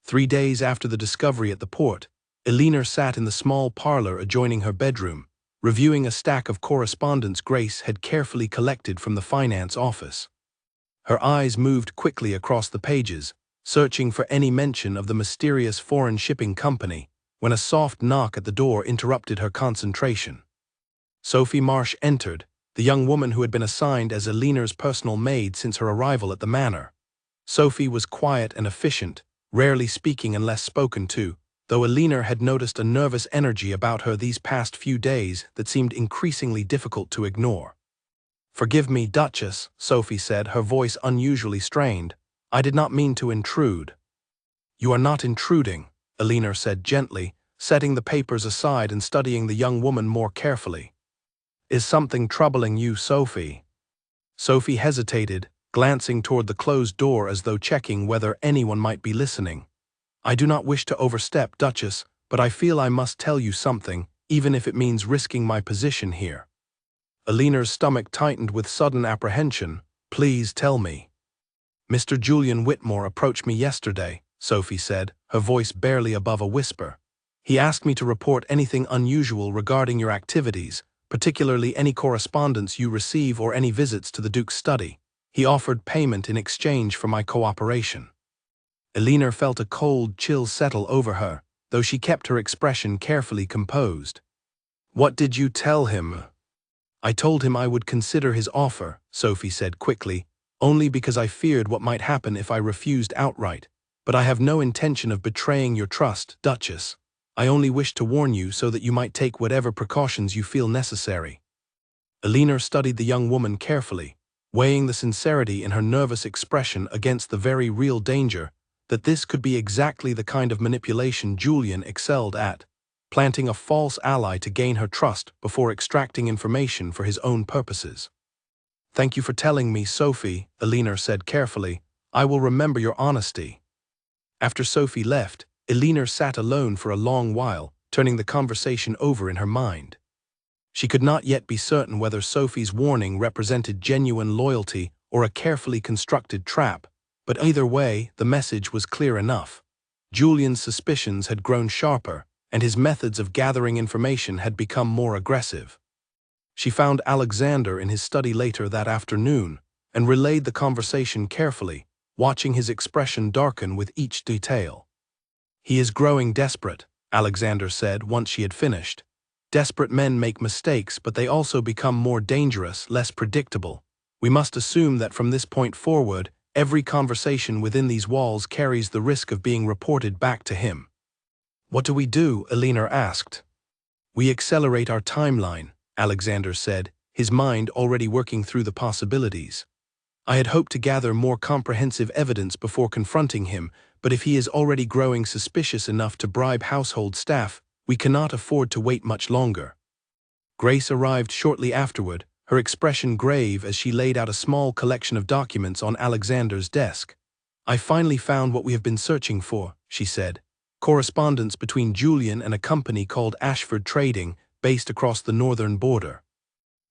3 days after the discovery at the port, Alina sat in the small parlor adjoining her bedroom, reviewing a stack of correspondence Grace had carefully collected from the finance office. Her eyes moved quickly across the pages, searching for any mention of the mysterious foreign shipping company, when a soft knock at the door interrupted her concentration. Sophie Marsh entered, the young woman who had been assigned as Alina's personal maid since her arrival at the manor. Sophie was quiet and efficient, rarely speaking unless spoken to, though Alina had noticed a nervous energy about her these past few days that seemed increasingly difficult to ignore. "Forgive me, Duchess," Sophie said, her voice unusually strained. "I did not mean to intrude." "You are not intruding," Alina said gently, setting the papers aside and studying the young woman more carefully. "Is something troubling you, Sophie?" Sophie hesitated, glancing toward the closed door as though checking whether anyone might be listening. "I do not wish to overstep, Duchess, but I feel I must tell you something, even if it means risking my position here." Alina's stomach tightened with sudden apprehension. "Please tell me." "Mr. Julian Whitmore approached me yesterday," Sophie said, her voice barely above a whisper. "He asked me to report anything unusual regarding your activities, particularly any correspondence you receive or any visits to the Duke's study. He offered payment in exchange for my cooperation." Alina felt a cold chill settle over her, though she kept her expression carefully composed. "What did you tell him?" "I told him I would consider his offer," Sophie said quickly, "only because I feared what might happen if I refused outright. But I have no intention of betraying your trust, Duchess. I only wish to warn you so that you might take whatever precautions you feel necessary." Alina studied the young woman carefully, weighing the sincerity in her nervous expression against the very real danger that this could be exactly the kind of manipulation Julian excelled at, planting a false ally to gain her trust before extracting information for his own purposes. "Thank you for telling me, Sophie," Alina said carefully. "I will remember your honesty." After Sophie left, Alina sat alone for a long while, turning the conversation over in her mind. She could not yet be certain whether Sophie's warning represented genuine loyalty or a carefully constructed trap, but either way, the message was clear enough. Julian's suspicions had grown sharper, and his methods of gathering information had become more aggressive. She found Alexander in his study later that afternoon, and relayed the conversation carefully, watching his expression darken with each detail. "He is growing desperate," Alexander said once she had finished. "Desperate men make mistakes, but they also become more dangerous, less predictable. We must assume that from this point forward, every conversation within these walls carries the risk of being reported back to him." "What do we do?" Alina asked. "We accelerate our timeline," Alexander said, his mind already working through the possibilities. "I had hoped to gather more comprehensive evidence before confronting him, but if he is already growing suspicious enough to bribe household staff, we cannot afford to wait much longer." Grace arrived shortly afterward, her expression grave as she laid out a small collection of documents on Alexander's desk. "I finally found what we have been searching for," she said. "Correspondence between Julian and a company called Ashford Trading, based across the northern border.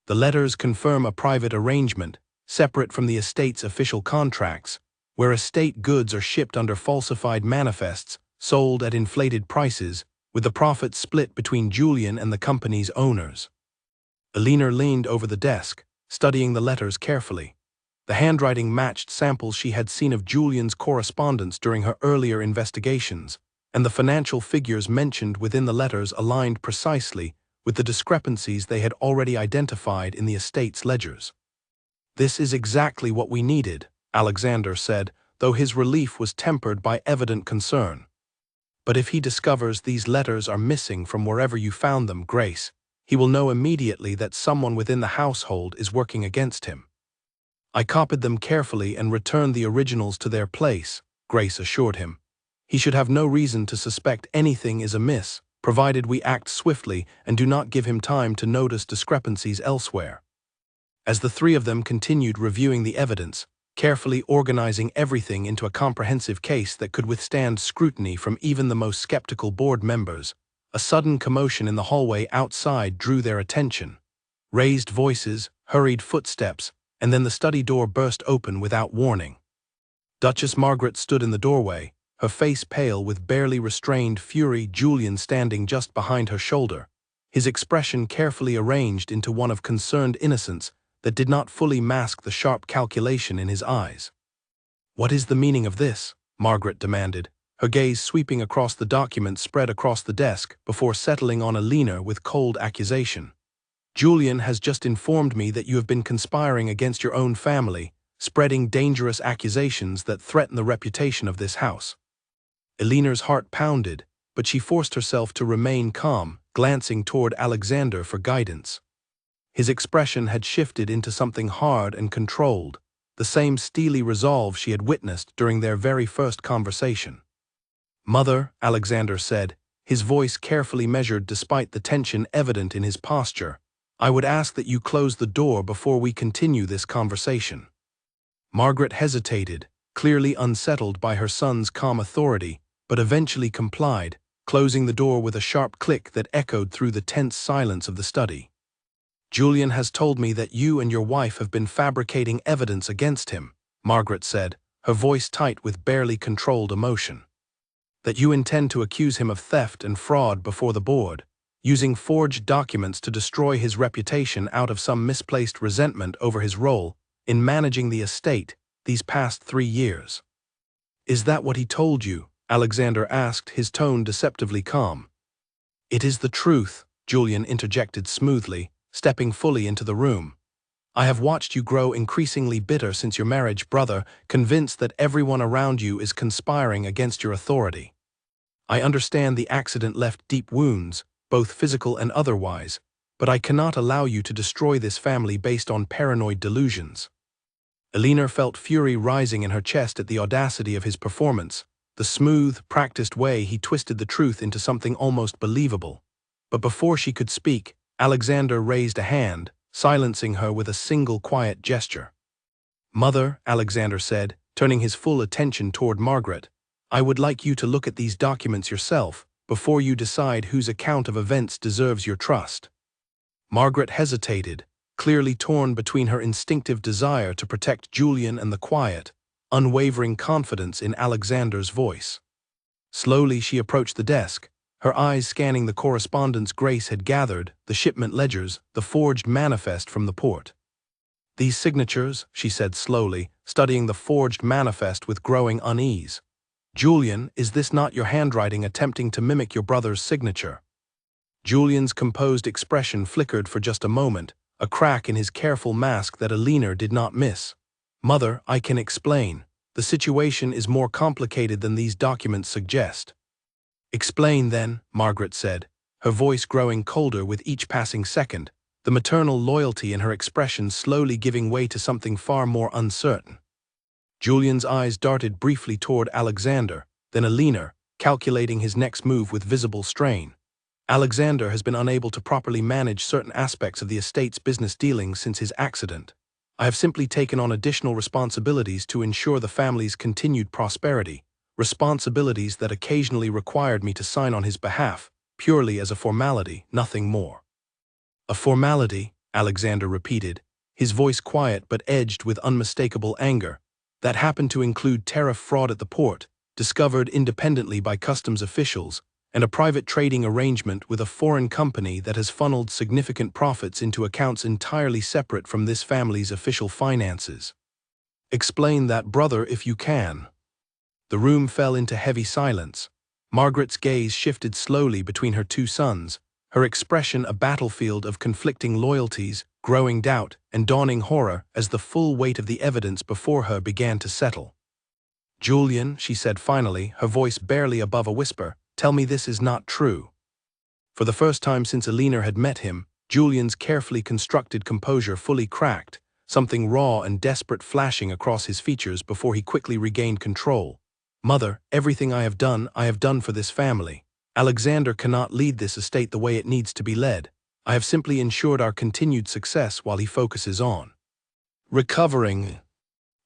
The letters confirm a private arrangement, separate from the estate's official contracts, where estate goods are shipped under falsified manifests, sold at inflated prices, with the profits split between Julian and the company's owners. Alina leaned over the desk, studying the letters carefully. The handwriting matched samples she had seen of Julian's correspondence during her earlier investigations, and the financial figures mentioned within the letters aligned precisely with the discrepancies they had already identified in the estate's ledgers. "This is exactly what we needed," Alexander said, though his relief was tempered by evident concern. "But if he discovers these letters are missing from wherever you found them, Grace, he will know immediately that someone within the household is working against him." "I copied them carefully and returned the originals to their place," Grace assured him. "He should have no reason to suspect anything is amiss, provided we act swiftly and do not give him time to notice discrepancies elsewhere." As the three of them continued reviewing the evidence, carefully organizing everything into a comprehensive case that could withstand scrutiny from even the most skeptical board members, a sudden commotion in the hallway outside drew their attention. Raised voices, hurried footsteps, and then the study door burst open without warning. Duchess Margaret stood in the doorway, her face pale with barely restrained fury, Julian standing just behind her shoulder, his expression carefully arranged into one of concerned innocence that did not fully mask the sharp calculation in his eyes. "What is the meaning of this?" Margaret demanded, her gaze sweeping across the documents spread across the desk before settling on Alina with cold accusation. "Julian has just informed me that you have been conspiring against your own family, spreading dangerous accusations that threaten the reputation of this house." Alina's heart pounded, but she forced herself to remain calm, glancing toward Alexander for guidance. His expression had shifted into something hard and controlled, the same steely resolve she had witnessed during their very first conversation. "Mother," Alexander said, his voice carefully measured despite the tension evident in his posture, "I would ask that you close the door before we continue this conversation." Margaret hesitated, clearly unsettled by her son's calm authority, but eventually complied, closing the door with a sharp click that echoed through the tense silence of the study. "Julian has told me that you and your wife have been fabricating evidence against him," Margaret said, her voice tight with barely controlled emotion. "That you intend to accuse him of theft and fraud before the board, using forged documents to destroy his reputation out of some misplaced resentment over his role in managing the estate these past 3 years. Is that what he told you?" Alexander asked, his tone deceptively calm. "It is the truth," Julian interjected smoothly, stepping fully into the room. "I have watched you grow increasingly bitter since your marriage, brother, convinced that everyone around you is conspiring against your authority. I understand the accident left deep wounds, both physical and otherwise, but I cannot allow you to destroy this family based on paranoid delusions." Alina felt fury rising in her chest at the audacity of his performance, the smooth, practiced way he twisted the truth into something almost believable. But before she could speak, Alexander raised a hand, silencing her with a single quiet gesture. "Mother," Alexander said, turning his full attention toward Margaret, "I would like you to look at these documents yourself before you decide whose account of events deserves your trust." Margaret hesitated, clearly torn between her instinctive desire to protect Julian and the quiet, unwavering confidence in Alexander's voice. Slowly she approached the desk, her eyes scanning the correspondence Grace had gathered, the shipment ledgers, the forged manifest from the port. "These signatures," she said slowly, studying the forged manifest with growing unease. "Julian, is this not your handwriting attempting to mimic your brother's signature?" Julian's composed expression flickered for just a moment, a crack in his careful mask that Alina did not miss. "Mother, I can explain. The situation is more complicated than these documents suggest." "Explain then," Margaret said, her voice growing colder with each passing second, the maternal loyalty in her expression slowly giving way to something far more uncertain. Julian's eyes darted briefly toward Alexander, then Alina, calculating his next move with visible strain. "Alexander has been unable to properly manage certain aspects of the estate's business dealings since his accident. I have simply taken on additional responsibilities to ensure the family's continued prosperity, responsibilities that occasionally required me to sign on his behalf, purely as a formality, nothing more." "A formality," Alexander repeated, his voice quiet but edged with unmistakable anger. That happened to include tariff fraud at the port, discovered independently by customs officials, and a private trading arrangement with a foreign company that has funneled significant profits into accounts entirely separate from this family's official finances. Explain that, brother, if you can. The room fell into heavy silence. Margaret's gaze shifted slowly between her two sons, her expression a battlefield of conflicting loyalties, growing doubt, and dawning horror as the full weight of the evidence before her began to settle. Julian, she said finally, her voice barely above a whisper, tell me this is not true. For the first time since Alina had met him, Julian's carefully constructed composure fully cracked, something raw and desperate flashing across his features before he quickly regained control. Mother, everything I have done for this family. Alexander cannot lead this estate the way it needs to be led. I have simply ensured our continued success while he focuses on recovering.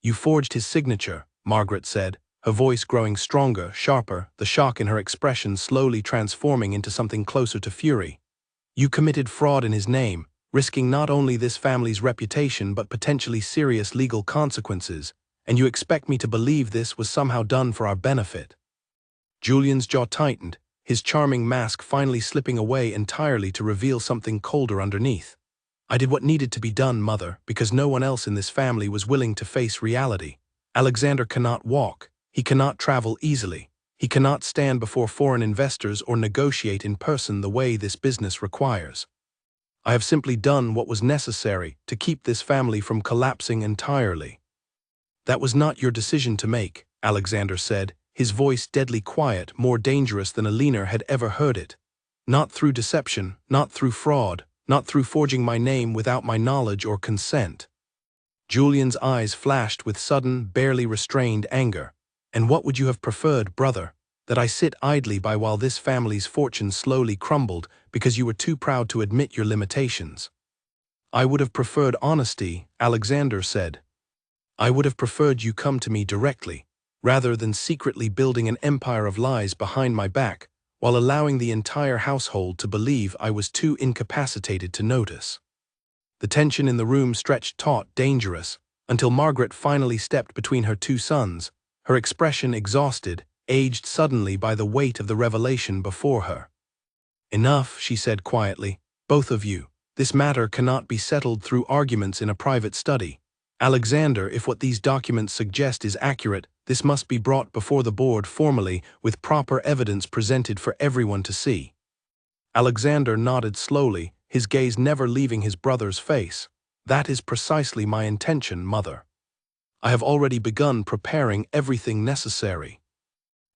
You forged his signature, Margaret said, her voice growing stronger, sharper, the shock in her expression slowly transforming into something closer to fury. You committed fraud in his name, risking not only this family's reputation but potentially serious legal consequences, and you expect me to believe this was somehow done for our benefit. Julian's jaw tightened, his charming mask finally slipping away entirely to reveal something colder underneath. I did what needed to be done, Mother, because no one else in this family was willing to face reality. Alexander cannot walk, he cannot travel easily, he cannot stand before foreign investors or negotiate in person the way this business requires. I have simply done what was necessary to keep this family from collapsing entirely. That was not your decision to make, Alexander said, his voice deadly quiet, more dangerous than Alina had ever heard it. Not through deception, not through fraud, not through forging my name without my knowledge or consent. Julian's eyes flashed with sudden, barely restrained anger. And what would you have preferred, brother? That I sit idly by while this family's fortune slowly crumbled because you were too proud to admit your limitations? I would have preferred honesty, Alexander said. I would have preferred you come to me directly, rather than secretly building an empire of lies behind my back, while allowing the entire household to believe I was too incapacitated to notice. The tension in the room stretched taut, dangerous, until Margaret finally stepped between her two sons, her expression exhausted, aged suddenly by the weight of the revelation before her. Enough, she said quietly, both of you. This matter cannot be settled through arguments in a private study. Alexander, if what these documents suggest is accurate, this must be brought before the board formally, with proper evidence presented for everyone to see. Alexander nodded slowly, his gaze never leaving his brother's face. That is precisely my intention, Mother. I have already begun preparing everything necessary.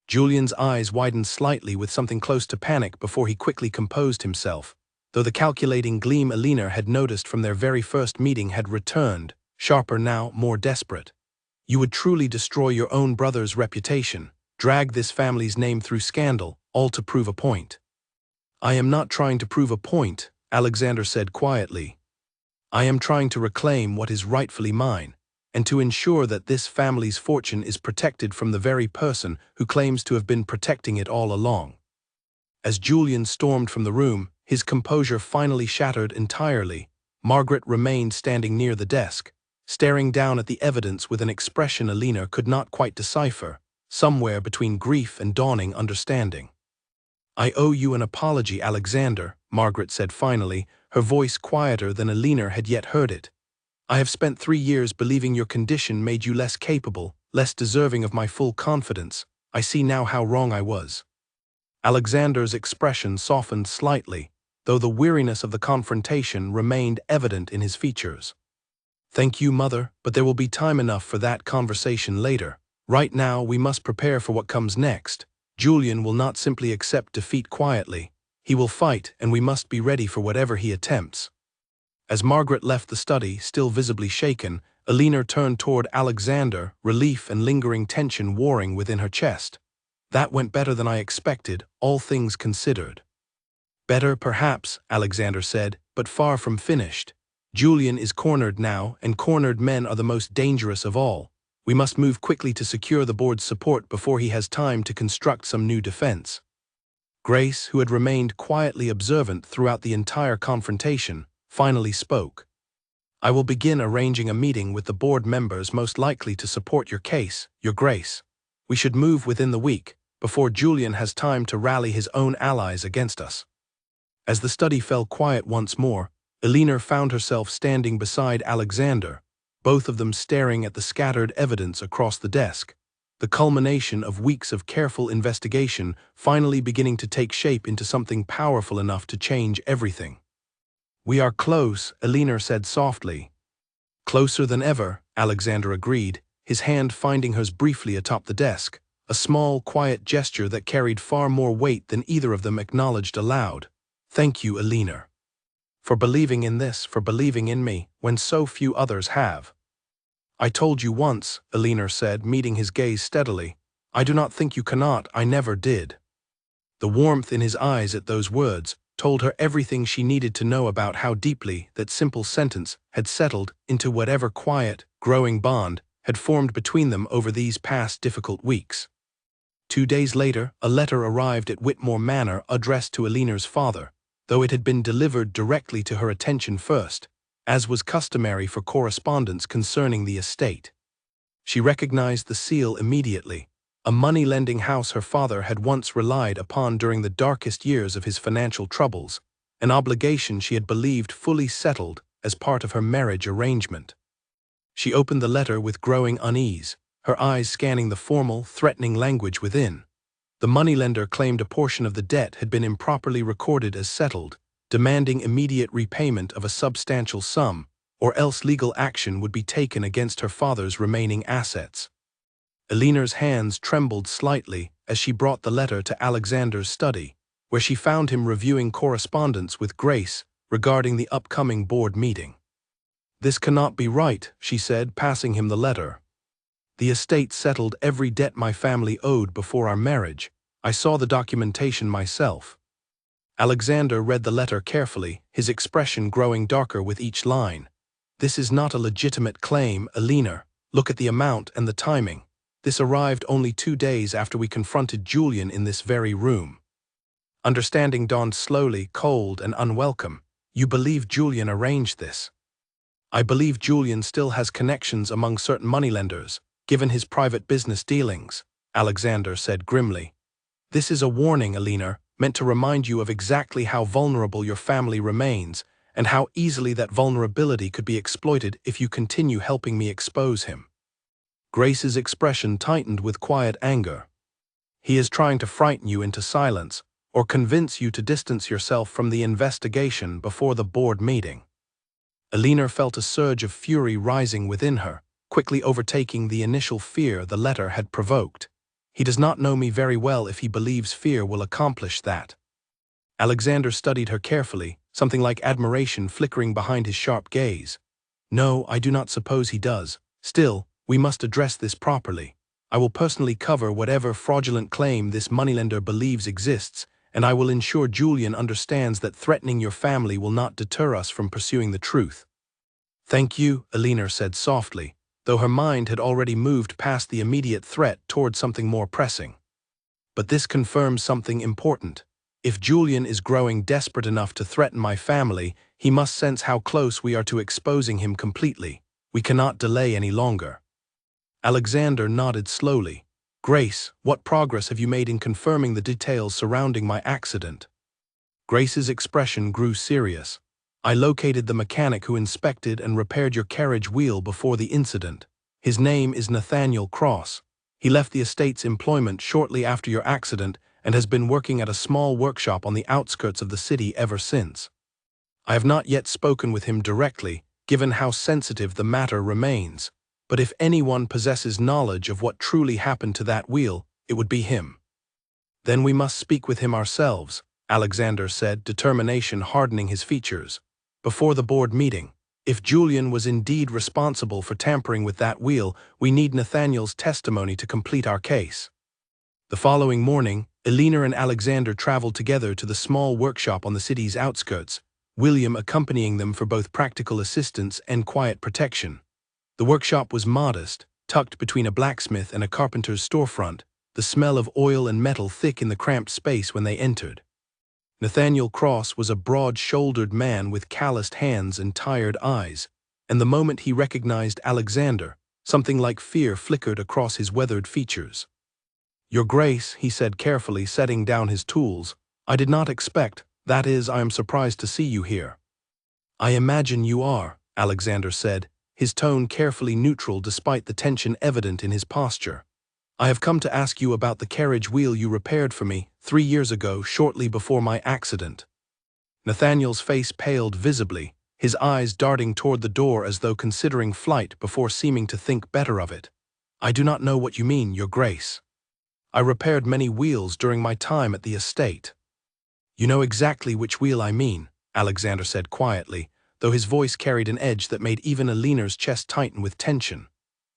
Julian's eyes widened slightly with something close to panic before he quickly composed himself, though the calculating gleam Alina had noticed from their very first meeting had returned, sharper now, more desperate. You would truly destroy your own brother's reputation, drag this family's name through scandal, all to prove a point. I am not trying to prove a point, Alexander said quietly. I am trying to reclaim what is rightfully mine, and to ensure that this family's fortune is protected from the very person who claims to have been protecting it all along. As Julian stormed from the room, his composure finally shattered entirely. Margaret remained standing near the desk, staring down at the evidence with an expression Alina could not quite decipher, somewhere between grief and dawning understanding. I owe you an apology, Alexander, Margaret said finally, her voice quieter than Alina had yet heard it. I have spent 3 years believing your condition made you less capable, less deserving of my full confidence. I see now how wrong I was. Alexander's expression softened slightly, though the weariness of the confrontation remained evident in his features. Thank you, Mother, but there will be time enough for that conversation later. Right now, we must prepare for what comes next. Julian will not simply accept defeat quietly. He will fight, and we must be ready for whatever he attempts. As Margaret left the study, still visibly shaken, Alina turned toward Alexander, relief and lingering tension warring within her chest. That went better than I expected, all things considered. Better, perhaps, Alexander said, but far from finished. Julian is cornered now, and cornered men are the most dangerous of all. We must move quickly to secure the board's support before he has time to construct some new defense. Grace, who had remained quietly observant throughout the entire confrontation, finally spoke. I will begin arranging a meeting with the board members most likely to support your case, Your Grace. We should move within the week, before Julian has time to rally his own allies against us. As the study fell quiet once more, Eleanor found herself standing beside Alexander, both of them staring at the scattered evidence across the desk, the culmination of weeks of careful investigation finally beginning to take shape into something powerful enough to change everything. "We are close," Eleanor said softly. "Closer than ever," Alexander agreed, his hand finding hers briefly atop the desk, a small, quiet gesture that carried far more weight than either of them acknowledged aloud. "Thank you, Eleanor. For believing in this, for believing in me, when so few others have." "I told you once," Eleanor said, meeting his gaze steadily. "I do not think you cannot, I never did." The warmth in his eyes at those words told her everything she needed to know about how deeply that simple sentence had settled into whatever quiet, growing bond had formed between them over these past difficult weeks. 2 days later, a letter arrived at Whitmore Manor addressed to Eleanor's father, though it had been delivered directly to her attention first, as was customary for correspondence concerning the estate. She recognized the seal immediately, a money-lending house her father had once relied upon during the darkest years of his financial troubles, an obligation she had believed fully settled as part of her marriage arrangement. She opened the letter with growing unease, her eyes scanning the formal, threatening language within. The moneylender claimed a portion of the debt had been improperly recorded as settled, demanding immediate repayment of a substantial sum, or else legal action would be taken against her father's remaining assets. Eleanor's hands trembled slightly as she brought the letter to Alexander's study, where she found him reviewing correspondence with Grace regarding the upcoming board meeting. "This cannot be right," she said, passing him the letter. "The estate settled every debt my family owed before our marriage. I saw the documentation myself." Alexander read the letter carefully, his expression growing darker with each line. "This is not a legitimate claim, Eleanor. Look at the amount and the timing. This arrived only 2 days after we confronted Julian in this very room." Understanding dawned slowly, cold and unwelcome. "You believe Julian arranged this?" "I believe Julian still has connections among certain moneylenders, given his private business dealings," Alexander said grimly. "This is a warning, Eleanor, meant to remind you of exactly how vulnerable your family remains, and how easily that vulnerability could be exploited if you continue helping me expose him." Grace's expression tightened with quiet anger. "He is trying to frighten you into silence, or convince you to distance yourself from the investigation before the board meeting." Eleanor felt a surge of fury rising within her, quickly overtaking the initial fear the letter had provoked. "He does not know me very well if he believes fear will accomplish that." Alexander studied her carefully, something like admiration flickering behind his sharp gaze. "No, I do not suppose he does. Still, we must address this properly. I will personally cover whatever fraudulent claim this moneylender believes exists, and I will ensure Julian understands that threatening your family will not deter us from pursuing the truth." "Thank you," Eleanor said softly, though her mind had already moved past the immediate threat toward something more pressing. "But this confirms something important. If Julian is growing desperate enough to threaten my family, he must sense how close we are to exposing him completely. We cannot delay any longer." Alexander nodded slowly. "Grace, what progress have you made in confirming the details surrounding my accident?" Grace's expression grew serious. "I located the mechanic who inspected and repaired your carriage wheel before the incident. His name is Nathaniel Cross. He left the estate's employment shortly after your accident and has been working at a small workshop on the outskirts of the city ever since. I have not yet spoken with him directly, given how sensitive the matter remains. But if anyone possesses knowledge of what truly happened to that wheel, it would be him." "Then we must speak with him ourselves," Alexander said, determination hardening his features. "Before the board meeting. If Julian was indeed responsible for tampering with that wheel, we need Nathaniel's testimony to complete our case." The following morning, Eleanor and Alexander traveled together to the small workshop on the city's outskirts, William accompanying them for both practical assistance and quiet protection. The workshop was modest, tucked between a blacksmith and a carpenter's storefront, the smell of oil and metal thick in the cramped space when they entered. Nathaniel Cross was a broad-shouldered man with calloused hands and tired eyes, and the moment he recognized Alexander, something like fear flickered across his weathered features. "Your Grace," he said carefully, setting down his tools, "I did not expect, that is, I am surprised to see you here." "I imagine you are," Alexander said, his tone carefully neutral despite the tension evident in his posture. "I have come to ask you about the carriage wheel you repaired for me 3 years ago, shortly before my accident." Nathaniel's face paled visibly, his eyes darting toward the door as though considering flight before seeming to think better of it. "I do not know what you mean, Your Grace. I repaired many wheels during my time at the estate." "You know exactly which wheel I mean," Alexander said quietly, though his voice carried an edge that made even Alina's chest tighten with tension.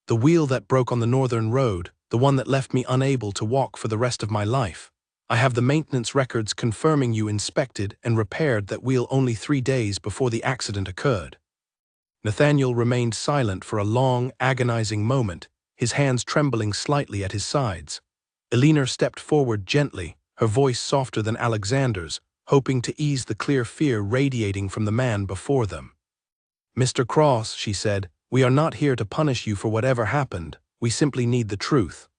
"The wheel that broke on the northern road, the one that left me unable to walk for the rest of my life. I have the maintenance records confirming you inspected and repaired that wheel only 3 days before the accident occurred." Nathaniel remained silent for a long, agonizing moment, his hands trembling slightly at his sides. Elena stepped forward gently, her voice softer than Alexander's, hoping to ease the clear fear radiating from the man before them. "Mr. Cross," she said, "we are not here to punish you for whatever happened, we simply need the truth.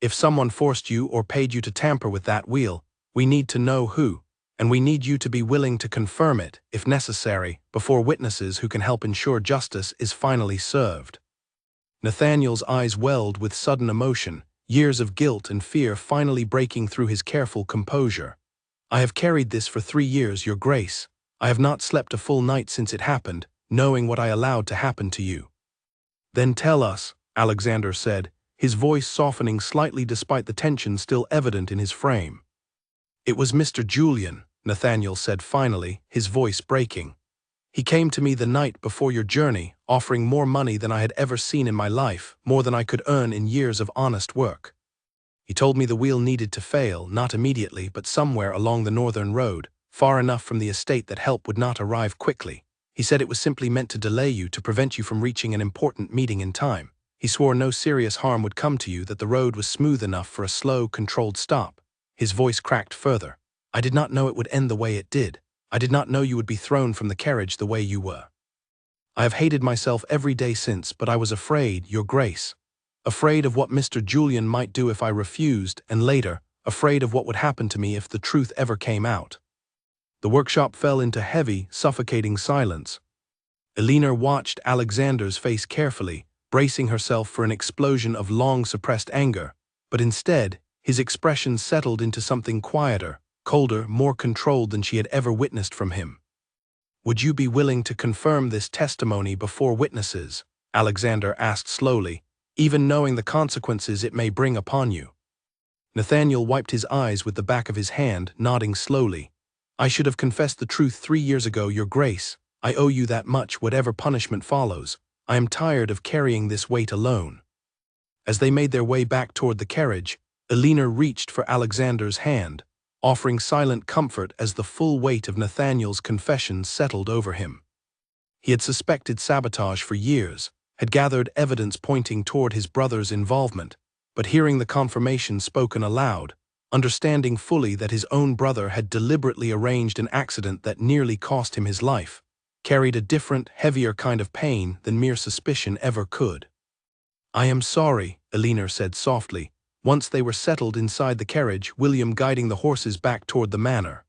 If someone forced you or paid you to tamper with that wheel, we need to know who, and we need you to be willing to confirm it, if necessary, before witnesses who can help ensure justice is finally served." Nathaniel's eyes welled with sudden emotion, years of guilt and fear finally breaking through his careful composure. "I have carried this for 3 years, Your Grace. I have not slept a full night since it happened, knowing what I allowed to happen to you." "Then tell us," Alexander said, his voice softening slightly despite the tension still evident in his frame. "It was Mr. Julian," Nathaniel said finally, his voice breaking. "He came to me the night before your journey, offering more money than I had ever seen in my life, more than I could earn in years of honest work. He told me the wheel needed to fail, not immediately, but somewhere along the northern road, far enough from the estate that help would not arrive quickly. He said it was simply meant to delay you, to prevent you from reaching an important meeting in time. He swore no serious harm would come to you, that the road was smooth enough for a slow, controlled stop." His voice cracked further. "I did not know it would end the way it did. I did not know you would be thrown from the carriage the way you were. I have hated myself every day since, but I was afraid, Your Grace. Afraid of what Mr. Julian might do if I refused, and later, afraid of what would happen to me if the truth ever came out." The workshop fell into heavy, suffocating silence. Elena watched Alexander's face carefully, bracing herself for an explosion of long-suppressed anger, but instead, his expression settled into something quieter, colder, more controlled than she had ever witnessed from him. "Would you be willing to confirm this testimony before witnesses?" Alexander asked slowly, "even knowing the consequences it may bring upon you?" Nathaniel wiped his eyes with the back of his hand, nodding slowly. "I should have confessed the truth 3 years ago, Your Grace. I owe you that much, whatever punishment follows. I am tired of carrying this weight alone." As they made their way back toward the carriage, Elena reached for Alexander's hand, offering silent comfort as the full weight of Nathaniel's confession settled over him. He had suspected sabotage for years, had gathered evidence pointing toward his brother's involvement, but hearing the confirmation spoken aloud, understanding fully that his own brother had deliberately arranged an accident that nearly cost him his life, carried a different, heavier kind of pain than mere suspicion ever could. "I am sorry," Elena said softly, once they were settled inside the carriage, William guiding the horses back toward the manor.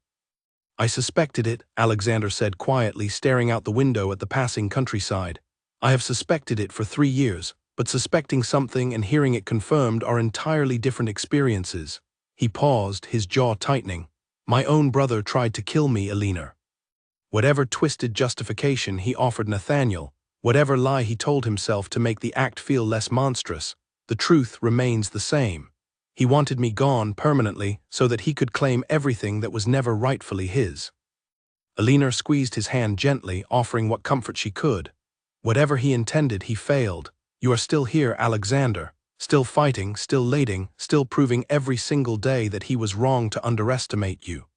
"I suspected it," Alexander said quietly, staring out the window at the passing countryside. "I have suspected it for 3 years, but suspecting something and hearing it confirmed are entirely different experiences." He paused, his jaw tightening. "My own brother tried to kill me, Elena." Whatever twisted justification he offered Nathaniel, whatever lie he told himself to make the act feel less monstrous, the truth remains the same. He wanted me gone permanently so that he could claim everything that was never rightfully his. Elena squeezed his hand gently, offering what comfort she could. "Whatever he intended, he failed. You are still here, Alexander, still fighting, still leading, still proving every single day that he was wrong to underestimate you."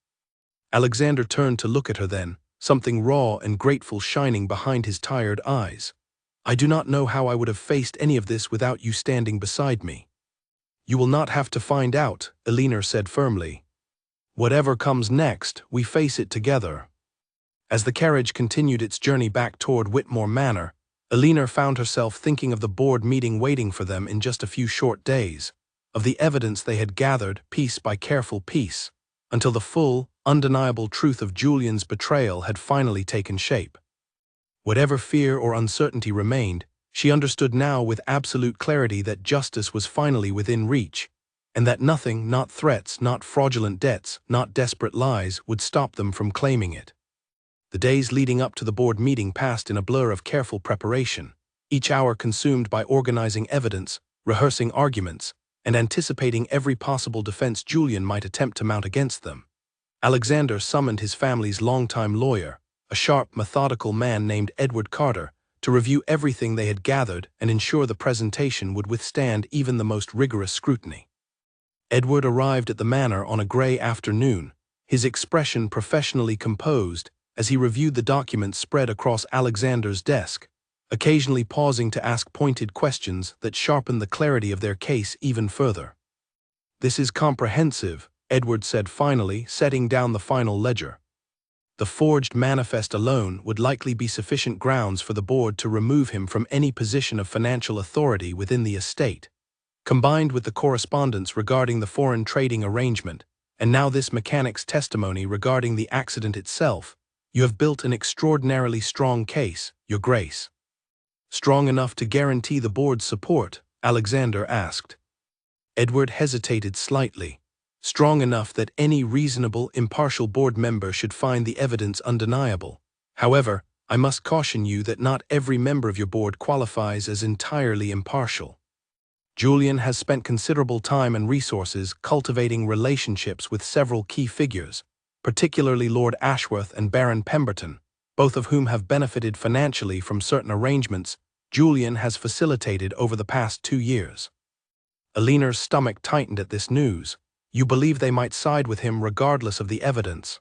Alexander turned to look at her then, something raw and grateful shining behind his tired eyes. "I do not know how I would have faced any of this without you standing beside me." "You will not have to find out," Elena said firmly. "Whatever comes next, we face it together." As the carriage continued its journey back toward Whitmore Manor, Alina found herself thinking of the board meeting waiting for them in just a few short days, of the evidence they had gathered piece by careful piece, until the full, undeniable truth of Julian's betrayal had finally taken shape. Whatever fear or uncertainty remained, she understood now with absolute clarity that justice was finally within reach, and that nothing, not threats, not fraudulent debts, not desperate lies, would stop them from claiming it. The days leading up to the board meeting passed in a blur of careful preparation, each hour consumed by organizing evidence, rehearsing arguments, and anticipating every possible defense Julian might attempt to mount against them. Alexander summoned his family's longtime lawyer, a sharp, methodical man named Edward Carter, to review everything they had gathered and ensure the presentation would withstand even the most rigorous scrutiny. Edward arrived at the manor on a gray afternoon, his expression professionally composed as he reviewed the documents spread across Alexander's desk, occasionally pausing to ask pointed questions that sharpened the clarity of their case even further. "This is comprehensive," Edward said finally, setting down the final ledger. The forged manifest alone would likely be sufficient grounds for the board to remove him from any position of financial authority within the estate. Combined with the correspondence regarding the foreign trading arrangement, and now this mechanic's testimony regarding the accident itself, you have built an extraordinarily strong case, Your Grace. "Strong enough to guarantee the board's support?" Alexander asked. Edward hesitated slightly. "Strong enough that any reasonable, impartial board member should find the evidence undeniable. However, I must caution you that not every member of your board qualifies as entirely impartial. Julian has spent considerable time and resources cultivating relationships with several key figures, particularly Lord Ashworth and Baron Pemberton, both of whom have benefited financially from certain arrangements Julian has facilitated over the past 2 years." Alina's stomach tightened at this news. "You believe they might side with him regardless of the evidence?"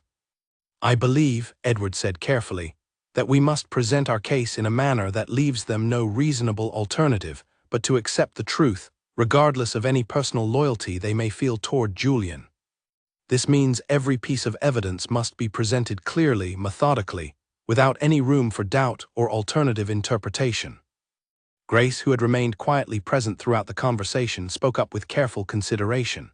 "I believe," Edward said carefully, "that we must present our case in a manner that leaves them no reasonable alternative but to accept the truth, regardless of any personal loyalty they may feel toward Julian. This means every piece of evidence must be presented clearly, methodically, without any room for doubt or alternative interpretation." Grace, who had remained quietly present throughout the conversation, spoke up with careful consideration.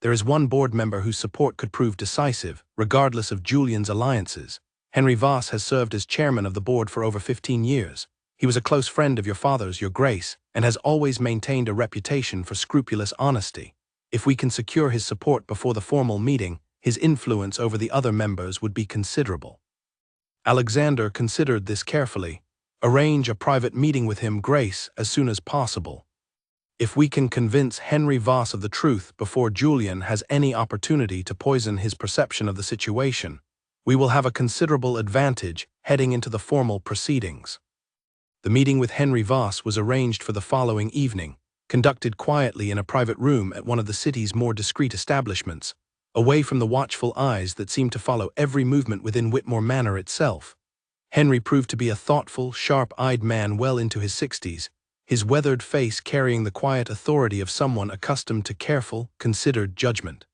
"There is one board member whose support could prove decisive, regardless of Julian's alliances. Henry Voss has served as chairman of the board for over 15 years. He was a close friend of your father's, Your Grace, and has always maintained a reputation for scrupulous honesty. If we can secure his support before the formal meeting, his influence over the other members would be considerable." Alexander considered this carefully. "Arrange a private meeting with him, Grace, as soon as possible. If we can convince Henry Voss of the truth before Julian has any opportunity to poison his perception of the situation, we will have a considerable advantage heading into the formal proceedings." The meeting with Henry Voss was arranged for the following evening, conducted quietly in a private room at one of the city's more discreet establishments, away from the watchful eyes that seemed to follow every movement within Whitmore Manor itself. Henry proved to be a thoughtful, sharp-eyed man well into his 60s, his weathered face carrying the quiet authority of someone accustomed to careful, considered judgment.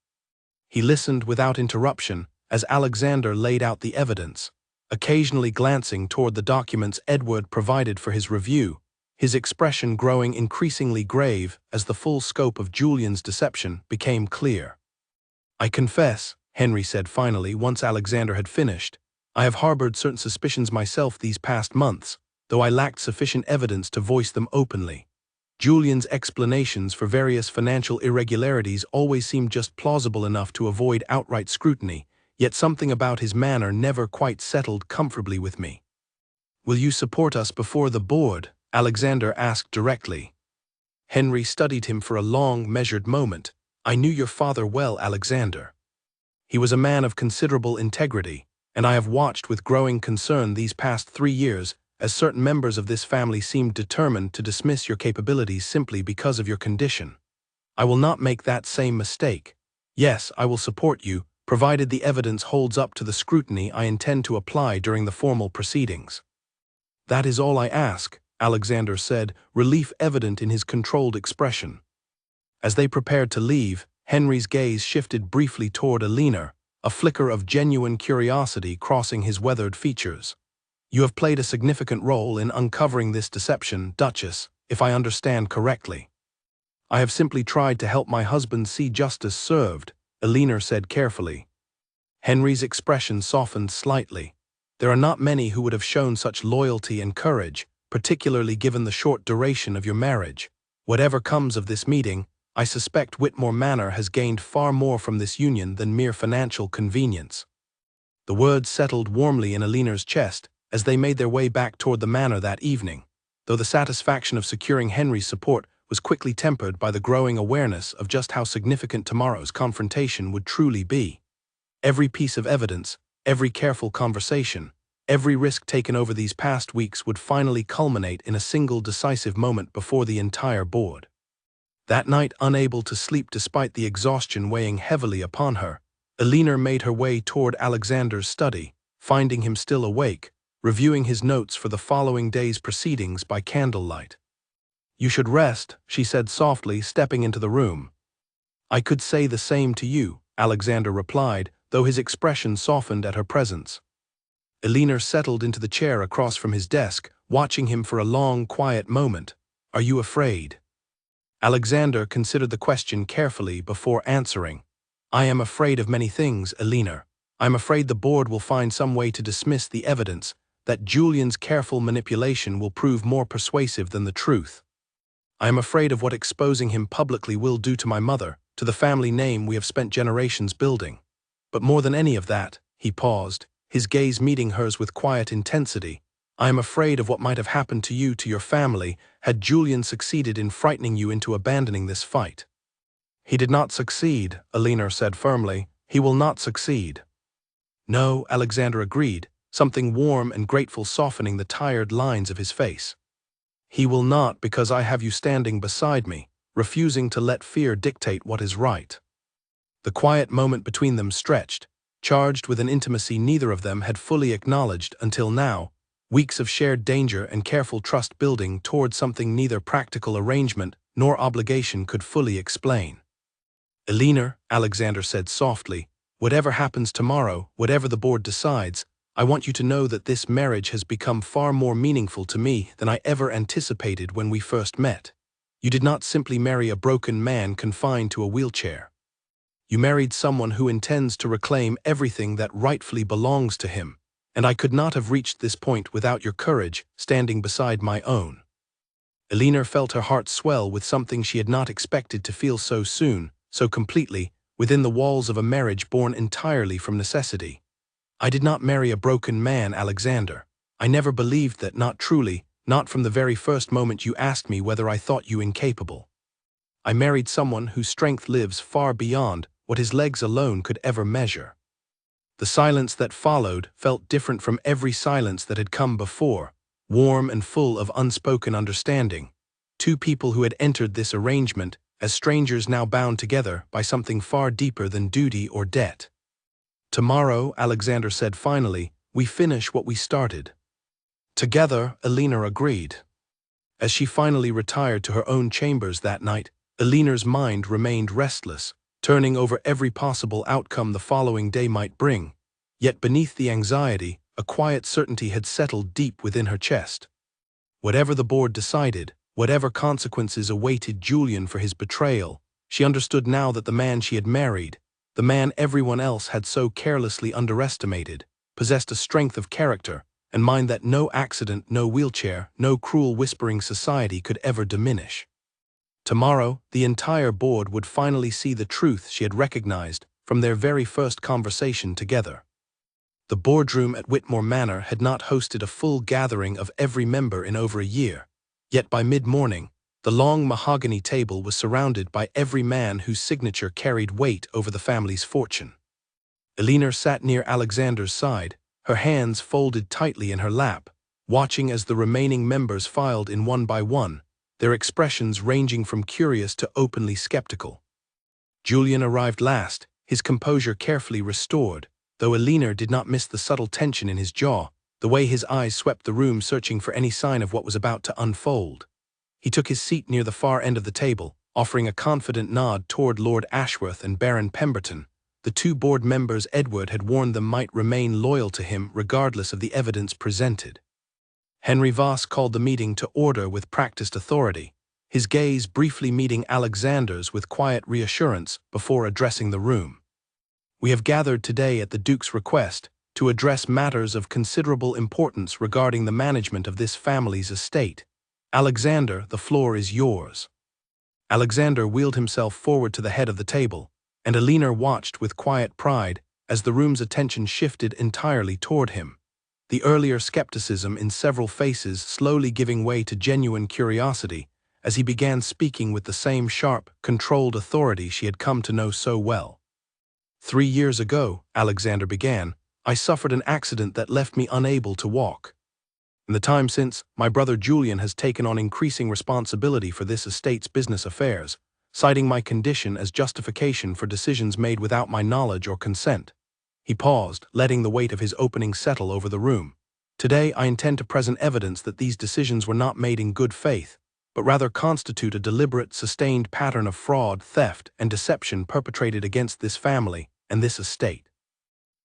He listened without interruption as Alexander laid out the evidence, occasionally glancing toward the documents Edward provided for his review, his expression growing increasingly grave as the full scope of Julian's deception became clear. "I confess," Henry said finally, once Alexander had finished, "I have harbored certain suspicions myself these past months, though I lacked sufficient evidence to voice them openly. Julian's explanations for various financial irregularities always seemed just plausible enough to avoid outright scrutiny, yet something about his manner never quite settled comfortably with me." "Will you support us before the board?" Alexander asked directly. Henry studied him for a long, measured moment. "I knew your father well, Alexander. He was a man of considerable integrity, and I have watched with growing concern these past 3 years as certain members of this family seemed determined to dismiss your capabilities simply because of your condition. I will not make that same mistake. Yes, I will support you, provided the evidence holds up to the scrutiny I intend to apply during the formal proceedings." "That is all I ask," Alexander said, relief evident in his controlled expression. As they prepared to leave, Henry's gaze shifted briefly toward Alina, a flicker of genuine curiosity crossing his weathered features. You have played a significant role in uncovering this deception, Duchess, if I understand correctly. I have simply tried to help my husband see justice served, Elena said carefully. Henry's expression softened slightly. There are not many who would have shown such loyalty and courage, particularly given the short duration of your marriage. Whatever comes of this meeting, I suspect Whitmore Manor has gained far more from this union than mere financial convenience. The words settled warmly in Eleanor's chest as they made their way back toward the manor that evening, though the satisfaction of securing Henry's support was quickly tempered by the growing awareness of just how significant tomorrow's confrontation would truly be. Every piece of evidence, every careful conversation, every risk taken over these past weeks would finally culminate in a single decisive moment before the entire board. That night, unable to sleep despite the exhaustion weighing heavily upon her, Elena made her way toward Alexander's study, finding him still awake, reviewing his notes for the following day's proceedings by candlelight. "You should rest," she said softly, stepping into the room. "I could say the same to you," Alexander replied, though his expression softened at her presence. Elena settled into the chair across from his desk, watching him for a long, quiet moment. "Are you afraid?" Alexander considered the question carefully before answering. "I am afraid of many things, Elena. I am afraid the board will find some way to dismiss the evidence, that Julian's careful manipulation will prove more persuasive than the truth. I am afraid of what exposing him publicly will do to my mother, to the family name we have spent generations building. But more than any of that," he paused, his gaze meeting hers with quiet intensity, "I am afraid of what might have happened to you, to your family, had Julian succeeded in frightening you into abandoning this fight." "He did not succeed," Elena said firmly. "He will not succeed." "No," Alexander agreed, something warm and grateful softening the tired lines of his face. "He will not, because I have you standing beside me, refusing to let fear dictate what is right." The quiet moment between them stretched, charged with an intimacy neither of them had fully acknowledged until now, weeks of shared danger and careful trust building toward something neither practical arrangement nor obligation could fully explain. "Elena," Alexander said softly, "whatever happens tomorrow, whatever the board decides, I want you to know that this marriage has become far more meaningful to me than I ever anticipated when we first met. You did not simply marry a broken man confined to a wheelchair. You married someone who intends to reclaim everything that rightfully belongs to him, and I could not have reached this point without your courage standing beside my own." Elena felt her heart swell with something she had not expected to feel so soon, so completely, within the walls of a marriage born entirely from necessity. "I did not marry a broken man, Alexander. I never believed that, not truly, not from the very first moment you asked me whether I thought you incapable. I married someone whose strength lives far beyond what his legs alone could ever measure." The silence that followed felt different from every silence that had come before, warm and full of unspoken understanding. Two people who had entered this arrangement as strangers now bound together by something far deeper than duty or debt. "Tomorrow," Alexander said finally, "we finish what we started." Together, Elena agreed. As she finally retired to her own chambers that night, Elena's mind remained restless, turning over every possible outcome the following day might bring. Yet beneath the anxiety, a quiet certainty had settled deep within her chest. Whatever the board decided, whatever consequences awaited Julian for his betrayal, she understood now that the man she had married, the man everyone else had so carelessly underestimated, possessed a strength of character and mind that no accident, no wheelchair, no cruel whispering society could ever diminish. Tomorrow, the entire board would finally see the truth she had recognized from their very first conversation together. The boardroom at Whitmore Manor had not hosted a full gathering of every member in over a year, yet by mid-morning, the long mahogany table was surrounded by every man whose signature carried weight over the family's fortune. Elena sat near Alexander's side, her hands folded tightly in her lap, watching as the remaining members filed in one by one, their expressions ranging from curious to openly skeptical. Julian arrived last, his composure carefully restored, though Elena did not miss the subtle tension in his jaw, the way his eyes swept the room searching for any sign of what was about to unfold. He took his seat near the far end of the table, offering a confident nod toward Lord Ashworth and Baron Pemberton, The two board members Edward had warned them might remain loyal to him regardless of the evidence presented. Henry Voss called the meeting to order with practiced authority, his gaze briefly meeting Alexander's with quiet reassurance before addressing the room. "We have gathered today at the Duke's request to address matters of considerable importance regarding the management of this family's estate. Alexander, the floor is yours." Alexander wheeled himself forward to the head of the table, and Alina watched with quiet pride as the room's attention shifted entirely toward him, the earlier skepticism in several faces slowly giving way to genuine curiosity as he began speaking with the same sharp, controlled authority she had come to know so well. "3 years ago," Alexander began, "I suffered an accident that left me unable to walk. In the time since, my brother Julian has taken on increasing responsibility for this estate's business affairs, citing my condition as justification for decisions made without my knowledge or consent." He paused, letting the weight of his opening settle over the room. "Today I intend to present evidence that these decisions were not made in good faith, but rather constitute a deliberate, sustained pattern of fraud, theft, and deception perpetrated against this family and this estate."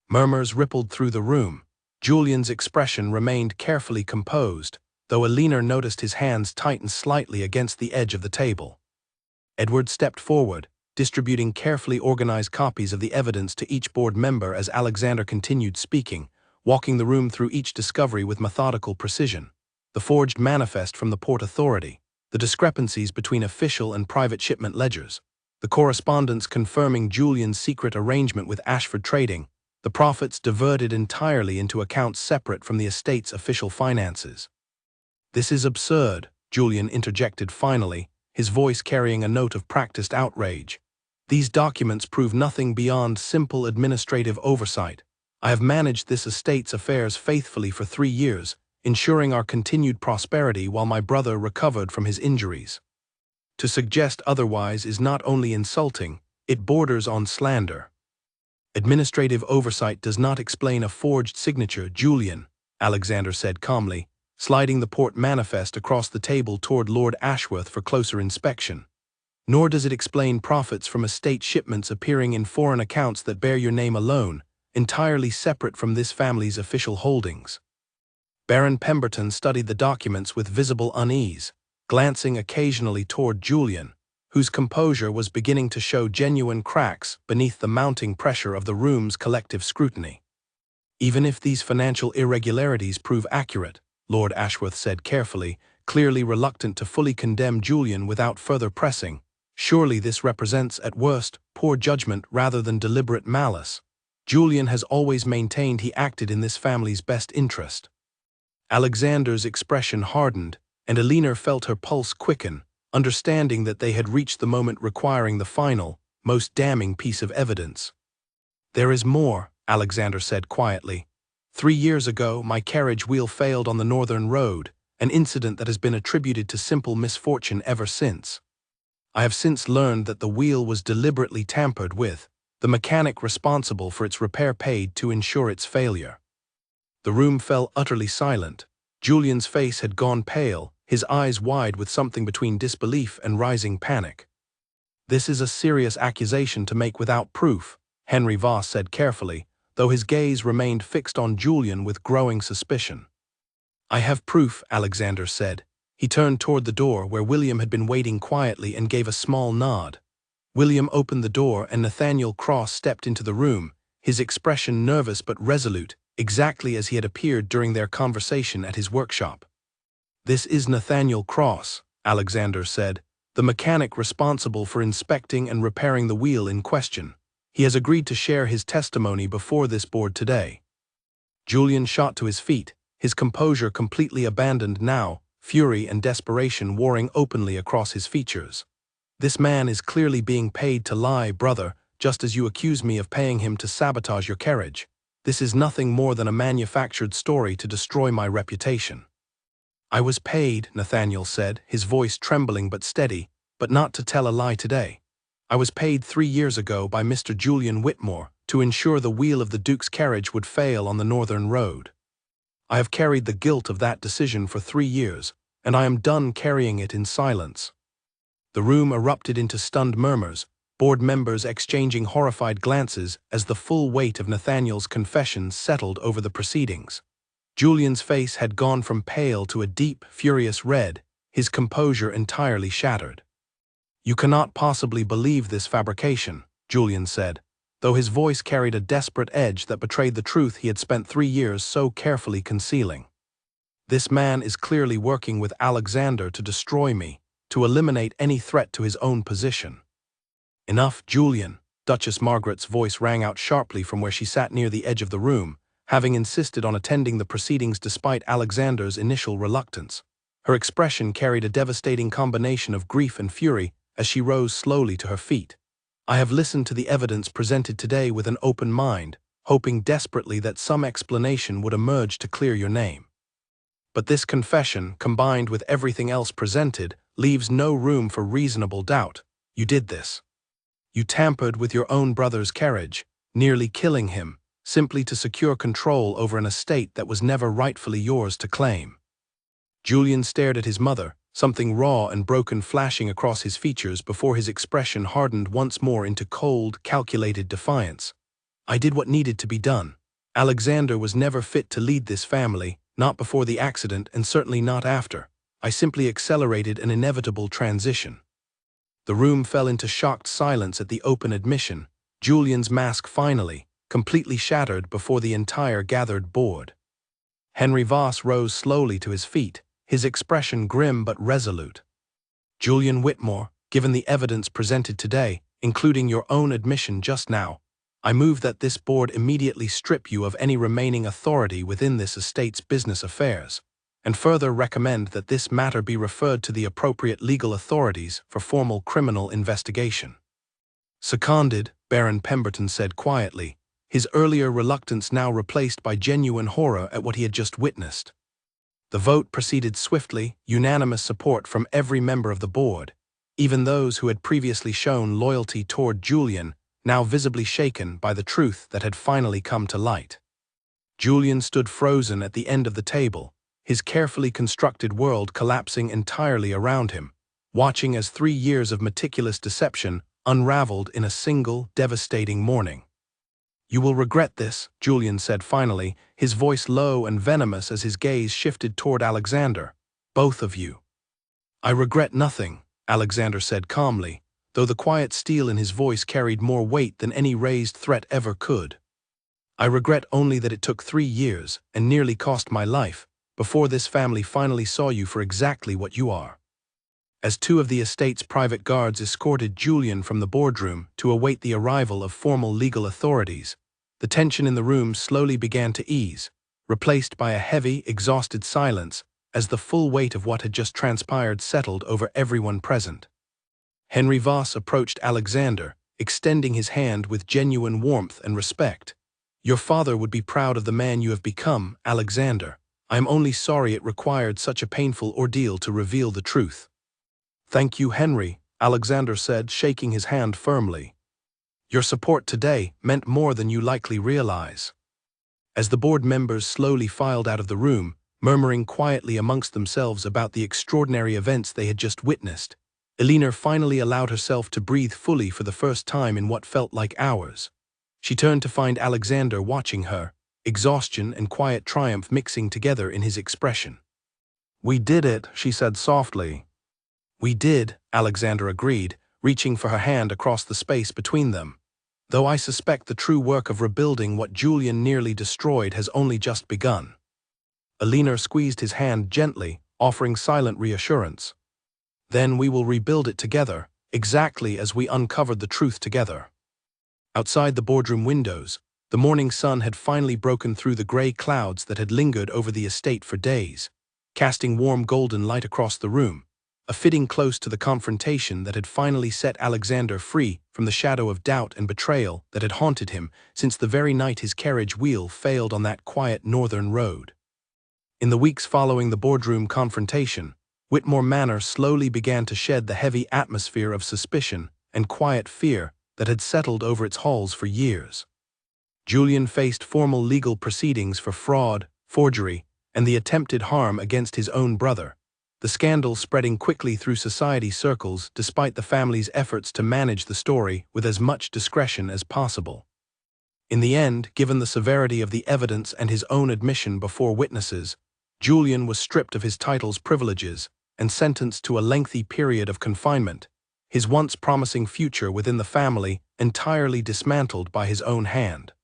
Murmurs rippled through the room. Julian's expression remained carefully composed, though Alina noticed his hands tighten slightly against the edge of the table. Edward stepped forward, distributing carefully organized copies of the evidence to each board member as Alexander continued speaking, walking the room through each discovery with methodical precision. The forged manifest from the Port Authority, the discrepancies between official and private shipment ledgers, the correspondence confirming Julian's secret arrangement with Ashford Trading, the profits diverted entirely into accounts separate from the estate's official finances. "This is absurd," Julian interjected finally, his voice carrying a note of practiced outrage. "These documents prove nothing beyond simple administrative oversight. I have managed this estate's affairs faithfully for 3 years, ensuring our continued prosperity while my brother recovered from his injuries. To suggest otherwise is not only insulting, it borders on slander." "Administrative oversight does not explain a forged signature, Julian," Alexander said calmly, sliding the Port manifest across the table toward Lord Ashworth for closer inspection. "Nor does it explain profits from estate shipments appearing in foreign accounts that bear your name alone, entirely separate from this family's official holdings." Baron Pemberton studied the documents with visible unease, glancing occasionally toward Julian, whose composure was beginning to show genuine cracks beneath the mounting pressure of the room's collective scrutiny. "Even if these financial irregularities prove accurate," Lord Ashworth said carefully, clearly reluctant to fully condemn Julian without further pressing, "surely this represents, at worst, poor judgment rather than deliberate malice. Julian has always maintained he acted in this family's best interest." Alexander's expression hardened, and Alina felt her pulse quicken, understanding that they had reached the moment requiring the final, most damning piece of evidence. "There is more," Alexander said quietly. 3 years ago, my carriage wheel failed on the northern road, an incident that has been attributed to simple misfortune ever since. I have since learned that the wheel was deliberately tampered with, the mechanic responsible for its repair paid to ensure its failure." The room fell utterly silent. Julian's face had gone pale, his eyes wide with something between disbelief and rising panic. "This is a serious accusation to make without proof," Henry Voss said carefully, though his gaze remained fixed on Julian with growing suspicion. "I have proof," Alexander said. He turned toward the door where William had been waiting quietly and gave a small nod. William opened the door and Nathaniel Cross stepped into the room, his expression nervous but resolute, exactly as he had appeared during their conversation at his workshop. "This is Nathaniel Cross," Alexander said, "the mechanic responsible for inspecting and repairing the wheel in question. He has agreed to share his testimony before this board today." Julian shot to his feet, his composure completely abandoned now, fury and desperation warring openly across his features. "This man is clearly being paid to lie, brother, just as you accuse me of paying him to sabotage your carriage. This is nothing more than a manufactured story to destroy my reputation." "I was paid," Nathaniel said, his voice trembling but steady, "but not to tell a lie today. I was paid 3 years ago by Mr. Julian Whitmore to ensure the wheel of the Duke's carriage would fail on the northern road. I have carried the guilt of that decision for 3 years, and I am done carrying it in silence." The room erupted into stunned murmurs, board members exchanging horrified glances as the full weight of Nathaniel's confession settled over the proceedings. Julian's face had gone from pale to a deep, furious red, his composure entirely shattered. "You cannot possibly believe this fabrication," Julian said, though his voice carried a desperate edge that betrayed the truth he had spent 3 years so carefully concealing. "This man is clearly working with Alexander to destroy me, to eliminate any threat to his own position." "Enough, Julian," Duchess Margaret's voice rang out sharply from where she sat near the edge of the room, having insisted on attending the proceedings despite Alexander's initial reluctance. Her expression carried a devastating combination of grief and fury as she rose slowly to her feet. "I have listened to the evidence presented today with an open mind, hoping desperately that some explanation would emerge to clear your name. But this confession, combined with everything else presented, leaves no room for reasonable doubt. You did this. You tampered with your own brother's carriage, nearly killing him, simply to secure control over an estate that was never rightfully yours to claim." Julian stared at his mother, something raw and broken flashing across his features before his expression hardened once more into cold, calculated defiance. "I did what needed to be done. Alexander was never fit to lead this family, not before the accident and certainly not after. I simply accelerated an inevitable transition." The room fell into shocked silence at the open admission, Julian's mask finally, completely shattered before the entire gathered board. Henry Voss rose slowly to his feet, his expression grim but resolute. "Julian Whitmore, given the evidence presented today, including your own admission just now, I move that this board immediately strip you of any remaining authority within this estate's business affairs, and further recommend that this matter be referred to the appropriate legal authorities for formal criminal investigation." "Seconded," Baron Pemberton said quietly, his earlier reluctance now replaced by genuine horror at what he had just witnessed. The vote proceeded swiftly, unanimous support from every member of the board, even those who had previously shown loyalty toward Julian, now visibly shaken by the truth that had finally come to light. Julian stood frozen at the end of the table, his carefully constructed world collapsing entirely around him, watching as 3 years of meticulous deception unraveled in a single, devastating morning. "You will regret this," Julian said finally, his voice low and venomous as his gaze shifted toward Alexander. "Both of you." "I regret nothing," Alexander said calmly, though the quiet steel in his voice carried more weight than any raised threat ever could. "I regret only that it took 3 years, and nearly cost my life, before this family finally saw you for exactly what you are." As 2 of the estate's private guards escorted Julian from the boardroom to await the arrival of formal legal authorities, the tension in the room slowly began to ease, replaced by a heavy, exhausted silence as the full weight of what had just transpired settled over everyone present. Henry Voss approached Alexander, extending his hand with genuine warmth and respect. "Your father would be proud of the man you have become, Alexander. I am only sorry it required such a painful ordeal to reveal the truth." "Thank you, Henry," Alexander said, shaking his hand firmly. "Your support today meant more than you likely realize." As the board members slowly filed out of the room, murmuring quietly amongst themselves about the extraordinary events they had just witnessed, Elinor finally allowed herself to breathe fully for the first time in what felt like hours. She turned to find Alexander watching her, exhaustion and quiet triumph mixing together in his expression. "We did it," she said softly. "We did," Alexander agreed, reaching for her hand across the space between them. "Though I suspect the true work of rebuilding what Julian nearly destroyed has only just begun." Elinor squeezed his hand gently, offering silent reassurance. "Then we will rebuild it together, exactly as we uncovered the truth together." Outside the boardroom windows, the morning sun had finally broken through the gray clouds that had lingered over the estate for days, casting warm golden light across the room, a fitting close to the confrontation that had finally set Alexander free from the shadow of doubt and betrayal that had haunted him since the very night his carriage wheel failed on that quiet northern road. In the weeks following the boardroom confrontation, Whitmore Manor slowly began to shed the heavy atmosphere of suspicion and quiet fear that had settled over its halls for years. Julian faced formal legal proceedings for fraud, forgery, and the attempted harm against his own brother, the scandal spreading quickly through society circles despite the family's efforts to manage the story with as much discretion as possible. In the end, given the severity of the evidence and his own admission before witnesses, Julian was stripped of his title's privileges and sentenced to a lengthy period of confinement, his once promising future within the family entirely dismantled by his own hand.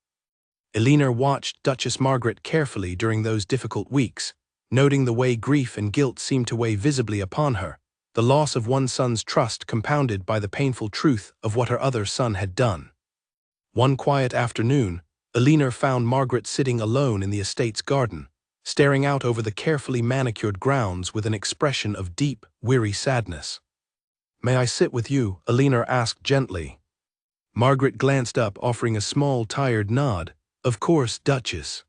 Eleanor watched Duchess Margaret carefully during those difficult weeks, noting the way grief and guilt seemed to weigh visibly upon her, the loss of one son's trust compounded by the painful truth of what her other son had done. One quiet afternoon, Eleanor found Margaret sitting alone in the estate's garden, staring out over the carefully manicured grounds with an expression of deep, weary sadness. "May I sit with you?" Eleanor asked gently. Margaret glanced up, offering a small, tired nod. "Of course, Duchess."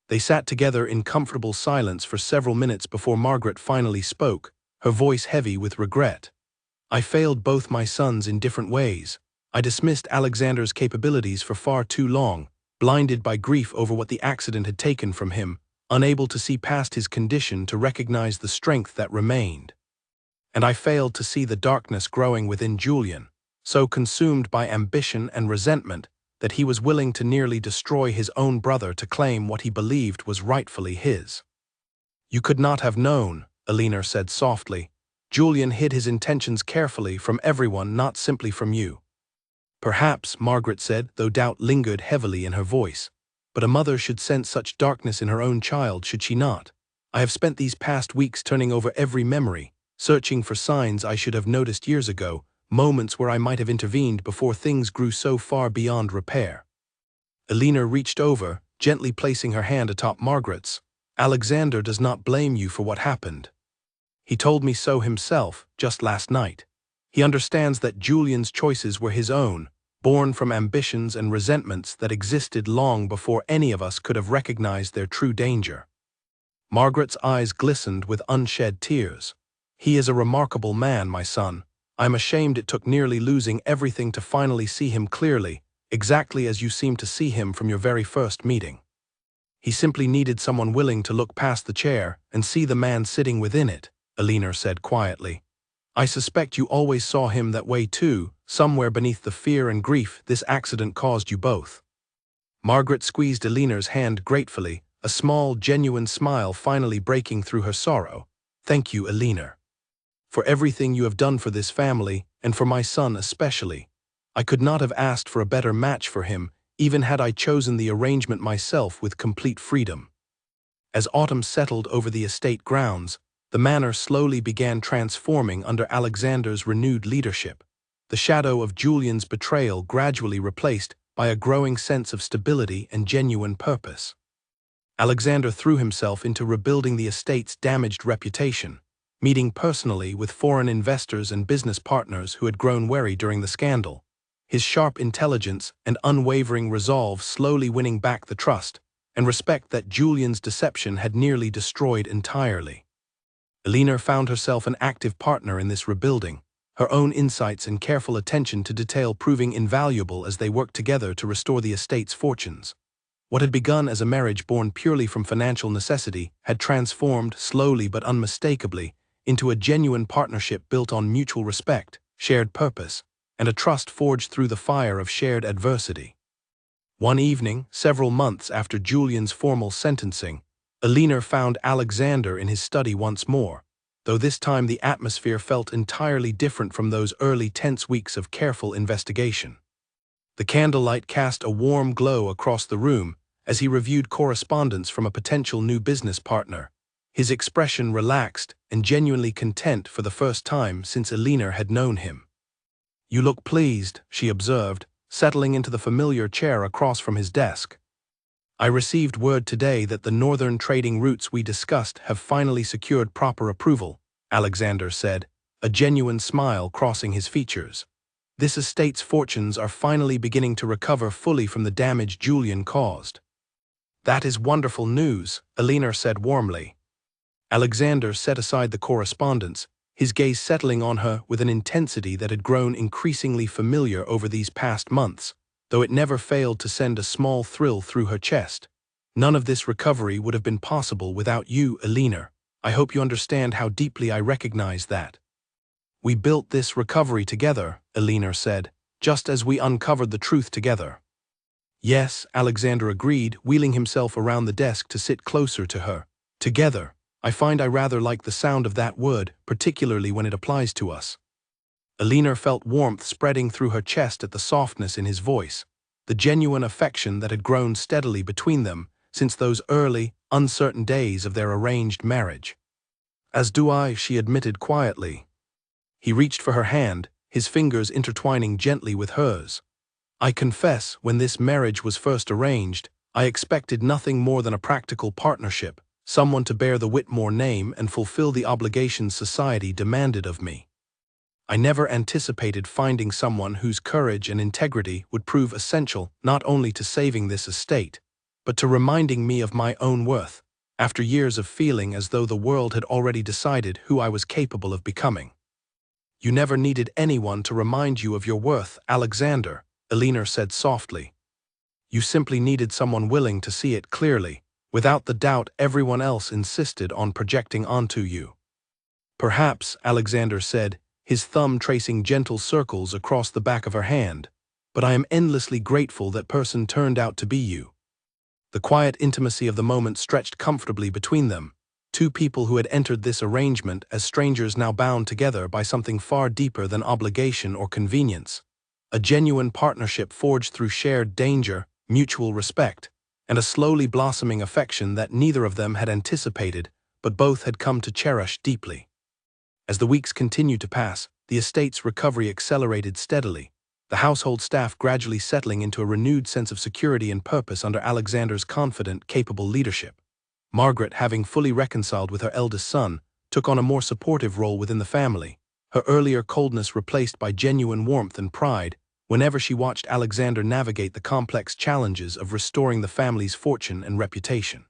They sat together in comfortable silence for several minutes before Margaret finally spoke, her voice heavy with regret. "I failed both my sons in different ways. I dismissed Alexander's capabilities for far too long, blinded by grief over what the accident had taken from him, unable to see past his condition to recognize the strength that remained. And I failed to see the darkness growing within Julian, so consumed by ambition and resentment that he was willing to nearly destroy his own brother to claim what he believed was rightfully his." "You could not have known," Eleanor said softly. "Julian hid his intentions carefully from everyone, not simply from you." "Perhaps," Margaret said, though doubt lingered heavily in her voice. "But a mother should sense such darkness in her own child, should she not? I have spent these past weeks turning over every memory, searching for signs I should have noticed years ago, moments where I might have intervened before things grew so far beyond repair." Eleanor reached over, gently placing her hand atop Margaret's. "Alexander does not blame you for what happened. He told me so himself, just last night. He understands that Julian's choices were his own, born from ambitions and resentments that existed long before any of us could have recognized their true danger." Margaret's eyes glistened with unshed tears. "He is a remarkable man, my son. I'm ashamed it took nearly losing everything to finally see him clearly, exactly as you seemed to see him from your very first meeting. He simply needed someone willing to look past the chair and see the man sitting within it," Eleanor said quietly. "I suspect you always saw him that way too, somewhere beneath the fear and grief this accident caused you both." Margaret squeezed Eleanor's hand gratefully, a small, genuine smile finally breaking through her sorrow. "Thank you, Eleanor, for everything you have done for this family, and for my son especially. I could not have asked for a better match for him, even had I chosen the arrangement myself with complete freedom." As autumn settled over the estate grounds, the manor slowly began transforming under Alexander's renewed leadership, the shadow of Julian's betrayal gradually replaced by a growing sense of stability and genuine purpose. Alexander threw himself into rebuilding the estate's damaged reputation, meeting personally with foreign investors and business partners who had grown wary during the scandal, his sharp intelligence and unwavering resolve slowly winning back the trust and respect that Julian's deception had nearly destroyed entirely. Eleanor found herself an active partner in this rebuilding, her own insights and careful attention to detail proving invaluable as they worked together to restore the estate's fortunes. What had begun as a marriage born purely from financial necessity had transformed, slowly but unmistakably, into a genuine partnership built on mutual respect, shared purpose, and a trust forged through the fire of shared adversity. One evening, several months after Julian's formal sentencing, Eleanor found Alexander in his study once more, though this time the atmosphere felt entirely different from those early tense weeks of careful investigation. The candlelight cast a warm glow across the room as he reviewed correspondence from a potential new business partner, his expression relaxed and genuinely content for the first time since Eleanor had known him. "You look pleased," she observed, settling into the familiar chair across from his desk. "I received word today that the northern trading routes we discussed have finally secured proper approval," Alexander said, a genuine smile crossing his features. "This estate's fortunes are finally beginning to recover fully from the damage Julian caused." "That is wonderful news," Eleanor said warmly. Alexander set aside the correspondence, his gaze settling on her with an intensity that had grown increasingly familiar over these past months, though it never failed to send a small thrill through her chest. "None of this recovery would have been possible without you, Eleanor. I hope you understand how deeply I recognize that. We built this recovery together, Eleanor said, just as we uncovered the truth together. Yes, Alexander agreed, wheeling himself around the desk to sit closer to her. Together. I find I rather like the sound of that word, particularly when it applies to us. Eleanor felt warmth spreading through her chest at the softness in his voice, the genuine affection that had grown steadily between them since those early, uncertain days of their arranged marriage. As do I, she admitted quietly. He reached for her hand, his fingers intertwining gently with hers. I confess, when this marriage was first arranged, I expected nothing more than a practical partnership, someone to bear the Whitmore name and fulfill the obligations society demanded of me. I never anticipated finding someone whose courage and integrity would prove essential not only to saving this estate, but to reminding me of my own worth, after years of feeling as though the world had already decided who I was capable of becoming. You never needed anyone to remind you of your worth, Alexander, Eleanor said softly. You simply needed someone willing to see it clearly, without the doubt everyone else insisted on projecting onto you. Perhaps, Alexander said, his thumb tracing gentle circles across the back of her hand, but I am endlessly grateful that person turned out to be you. The quiet intimacy of the moment stretched comfortably between them, two people who had entered this arrangement as strangers now bound together by something far deeper than obligation or convenience, a genuine partnership forged through shared danger, mutual respect, and a slowly blossoming affection that neither of them had anticipated, but both had come to cherish deeply. As the weeks continued to pass, the estate's recovery accelerated steadily, the household staff gradually settling into a renewed sense of security and purpose under Alexander's confident, capable leadership. Margaret, having fully reconciled with her eldest son, took on a more supportive role within the family, her earlier coldness replaced by genuine warmth and pride whenever she watched Alexander navigate the complex challenges of restoring the family's fortune and reputation.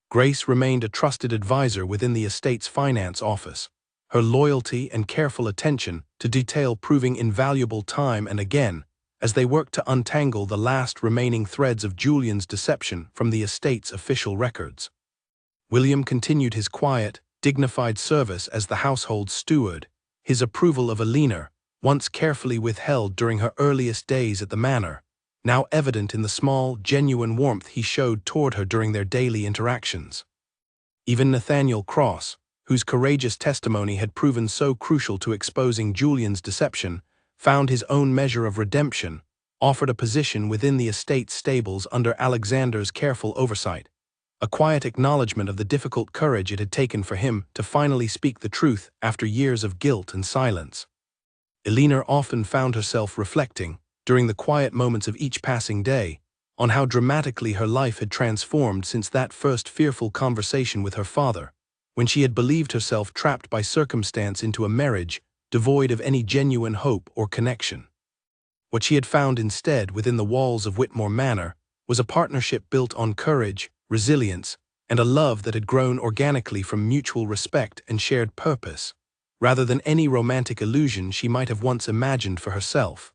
Grace remained a trusted advisor within the estate's finance office, her loyalty and careful attention to detail proving invaluable time and again as they worked to untangle the last remaining threads of Julian's deception from the estate's official records. William continued his quiet, dignified service as the household steward, his approval of Eleanor, once carefully withheld during her earliest days at the manor, now evident in the small, genuine warmth he showed toward her during their daily interactions. Even Nathaniel Cross, whose courageous testimony had proven so crucial to exposing Julian's deception, found his own measure of redemption, offered a position within the estate's stables under Alexander's careful oversight, a quiet acknowledgement of the difficult courage it had taken for him to finally speak the truth after years of guilt and silence. Eleanor often found herself reflecting, during the quiet moments of each passing day, on how dramatically her life had transformed since that first fearful conversation with her father, when she had believed herself trapped by circumstance into a marriage devoid of any genuine hope or connection. What she had found instead within the walls of Whitmore Manor was a partnership built on courage, resilience, and a love that had grown organically from mutual respect and shared purpose, rather than any romantic illusion she might have once imagined for herself.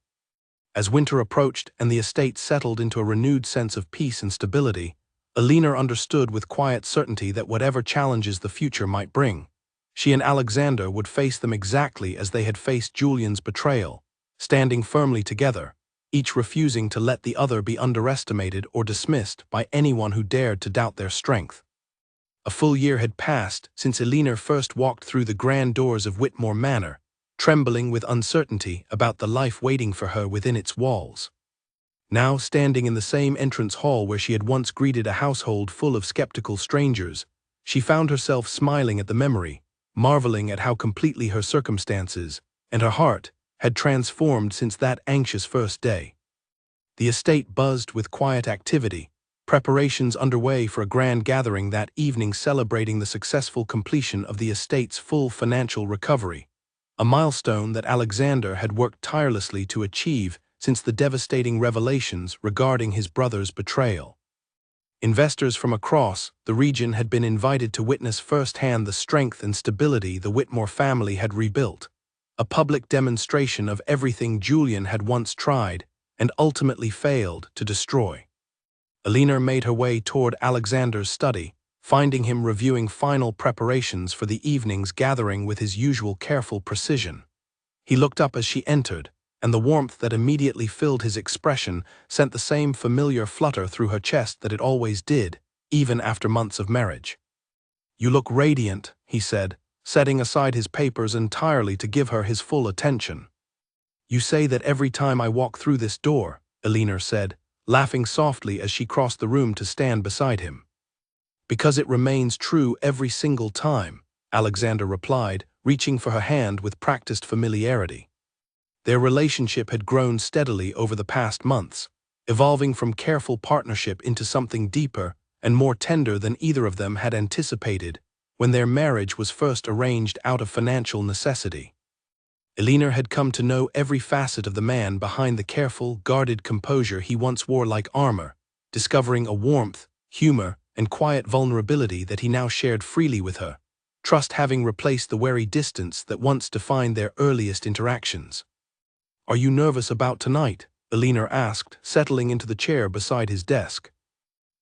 As winter approached and the estate settled into a renewed sense of peace and stability, Eleanor understood with quiet certainty that whatever challenges the future might bring, she and Alexander would face them exactly as they had faced Julian's betrayal, standing firmly together, each refusing to let the other be underestimated or dismissed by anyone who dared to doubt their strength. A full year had passed since Eleanor first walked through the grand doors of Whitmore Manor, trembling with uncertainty about the life waiting for her within its walls. Now, standing in the same entrance hall where she had once greeted a household full of skeptical strangers, she found herself smiling at the memory, marveling at how completely her circumstances, and her heart, had transformed since that anxious first day. The estate buzzed with quiet activity, preparations underway for a grand gathering that evening celebrating the successful completion of the estate's full financial recovery, a milestone that Alexander had worked tirelessly to achieve since the devastating revelations regarding his brother's betrayal. Investors from across the region had been invited to witness firsthand the strength and stability the Whitmore family had rebuilt, a public demonstration of everything Julian had once tried and ultimately failed to destroy. Eleanor made her way toward Alexander's study, finding him reviewing final preparations for the evening's gathering with his usual careful precision. He looked up as she entered, and the warmth that immediately filled his expression sent the same familiar flutter through her chest that it always did, even after months of marriage. "You look radiant," he said, setting aside his papers entirely to give her his full attention. "You say that every time I walk through this door," Elinor said, laughing softly as she crossed the room to stand beside him. "Because it remains true every single time," Alexander replied, reaching for her hand with practiced familiarity. Their relationship had grown steadily over the past months, evolving from careful partnership into something deeper and more tender than either of them had anticipated when their marriage was first arranged out of financial necessity. Elinor had come to know every facet of the man behind the careful, guarded composure he once wore like armor, discovering a warmth, humor, and quiet vulnerability that he now shared freely with her, trust having replaced the wary distance that once defined their earliest interactions. "Are you nervous about tonight?" Elinor asked, settling into the chair beside his desk.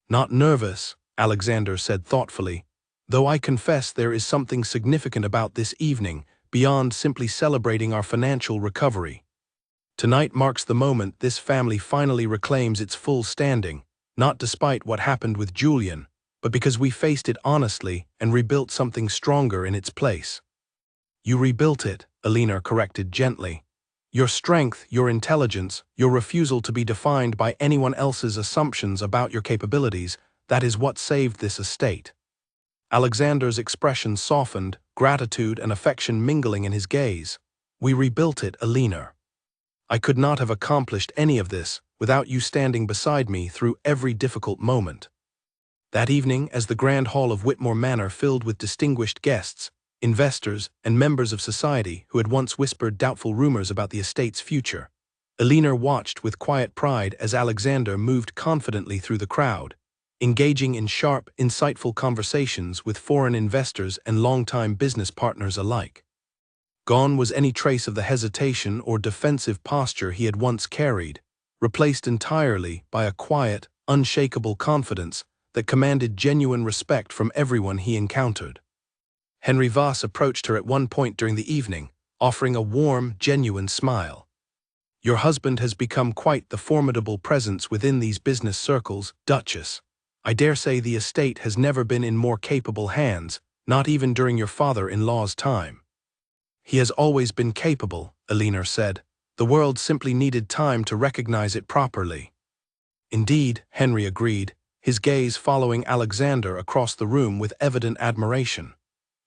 "Not nervous," Alexander said thoughtfully, "though I confess there is something significant about this evening beyond simply celebrating our financial recovery. Tonight marks the moment this family finally reclaims its full standing, not despite what happened with Julian, but because we faced it honestly and rebuilt something stronger in its place." "You rebuilt it," Elinor corrected gently. "Your strength, your intelligence, your refusal to be defined by anyone else's assumptions about your capabilities, that is what saved this estate." Alexander's expression softened, gratitude and affection mingling in his gaze. "We rebuilt it, Elinor. I could not have accomplished any of this without you standing beside me through every difficult moment." That evening, as the grand hall of Whitmore Manor filled with distinguished guests, investors, and members of society who had once whispered doubtful rumors about the estate's future, Elinor watched with quiet pride as Alexander moved confidently through the crowd, engaging in sharp, insightful conversations with foreign investors and longtime business partners alike. Gone was any trace of the hesitation or defensive posture he had once carried, replaced entirely by a quiet, unshakable confidence that commanded genuine respect from everyone he encountered. Henry Voss approached her at one point during the evening, offering a warm, genuine smile. "Your husband has become quite the formidable presence within these business circles, Duchess. I dare say the estate has never been in more capable hands, not even during your father-in-law's time." "He has always been capable," Elinor said. "The world simply needed time to recognize it properly." "Indeed," Henry agreed, his gaze following Alexander across the room with evident admiration.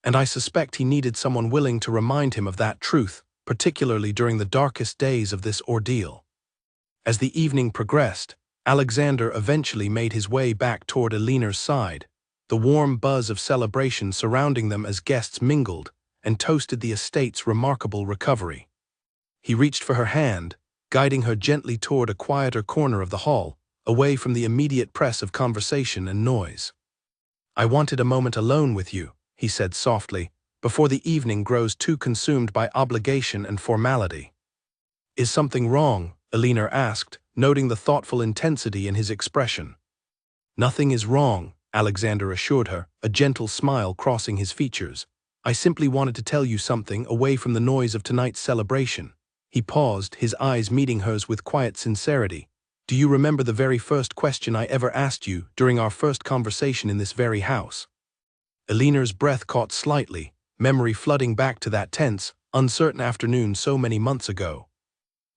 "And I suspect he needed someone willing to remind him of that truth, particularly during the darkest days of this ordeal." As the evening progressed, Alexander eventually made his way back toward Elinor's side, the warm buzz of celebration surrounding them as guests mingled and toasted the estate's remarkable recovery. He reached for her hand, guiding her gently toward a quieter corner of the hall, away from the immediate press of conversation and noise. "I wanted a moment alone with you," he said softly, "before the evening grows too consumed by obligation and formality." "Is something wrong?" Elinor asked, noting the thoughtful intensity in his expression. "Nothing is wrong," Alexander assured her, a gentle smile crossing his features. "I simply wanted to tell you something away from the noise of tonight's celebration." He paused, his eyes meeting hers with quiet sincerity. "Do you remember the very first question I ever asked you during our first conversation in this very house?" Elinor's breath caught slightly, memory flooding back to that tense, uncertain afternoon so many months ago.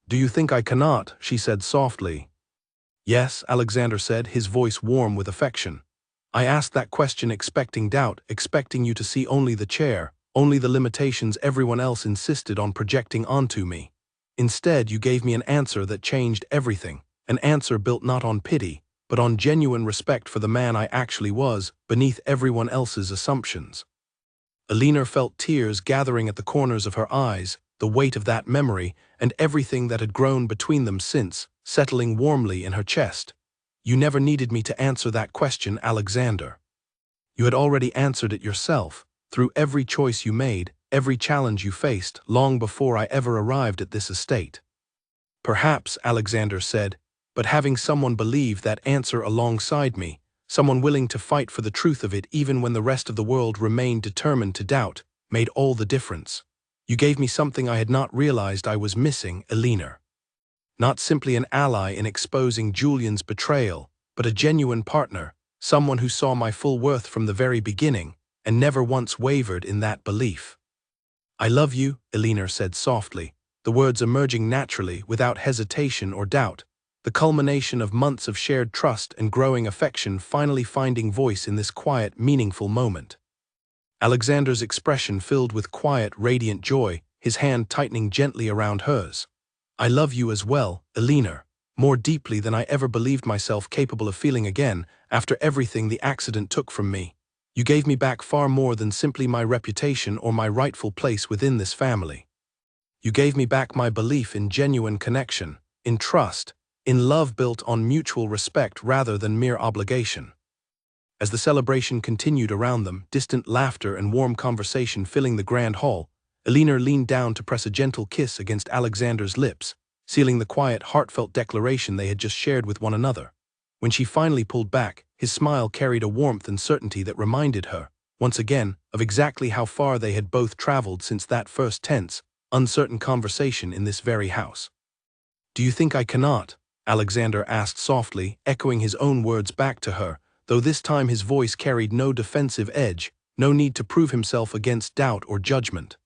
"Do you think I cannot?" she said softly. "Yes," Alexander said, his voice warm with affection. "I asked that question expecting doubt, expecting you to see only the chair, only the limitations everyone else insisted on projecting onto me. Instead, you gave me an answer that changed everything, an answer built not on pity, but on genuine respect for the man I actually was, beneath everyone else's assumptions." Elinor felt tears gathering at the corners of her eyes, the weight of that memory, and everything that had grown between them since, settling warmly in her chest. "You never needed me to answer that question, Alexander. You had already answered it yourself, through every choice you made, every challenge you faced, long before I ever arrived at this estate." "Perhaps," Alexander said, "but having someone believe that answer alongside me, someone willing to fight for the truth of it even when the rest of the world remained determined to doubt, made all the difference. You gave me something I had not realized I was missing, Elena. Not simply an ally in exposing Julian's betrayal, but a genuine partner, someone who saw my full worth from the very beginning and never once wavered in that belief. I love you, Elena said softly, the words emerging naturally without hesitation or doubt, the culmination of months of shared trust and growing affection finally finding voice in this quiet, meaningful moment. Alexander's expression filled with quiet, radiant joy, his hand tightening gently around hers. I love you as well, Elena, more deeply than I ever believed myself capable of feeling again after everything the accident took from me. You gave me back far more than simply my reputation or my rightful place within this family. You gave me back my belief in genuine connection, in trust, in love built on mutual respect rather than mere obligation. As the celebration continued around them, distant laughter and warm conversation filling the grand hall, Elena leaned down to press a gentle kiss against Alexander's lips, sealing the quiet, heartfelt declaration they had just shared with one another. When she finally pulled back, his smile carried a warmth and certainty that reminded her, once again, of exactly how far they had both traveled since that first tense, uncertain conversation in this very house. Do you think I cannot? Alexander asked softly, echoing his own words back to her, though this time his voice carried no defensive edge, no need to prove himself against doubt or judgment.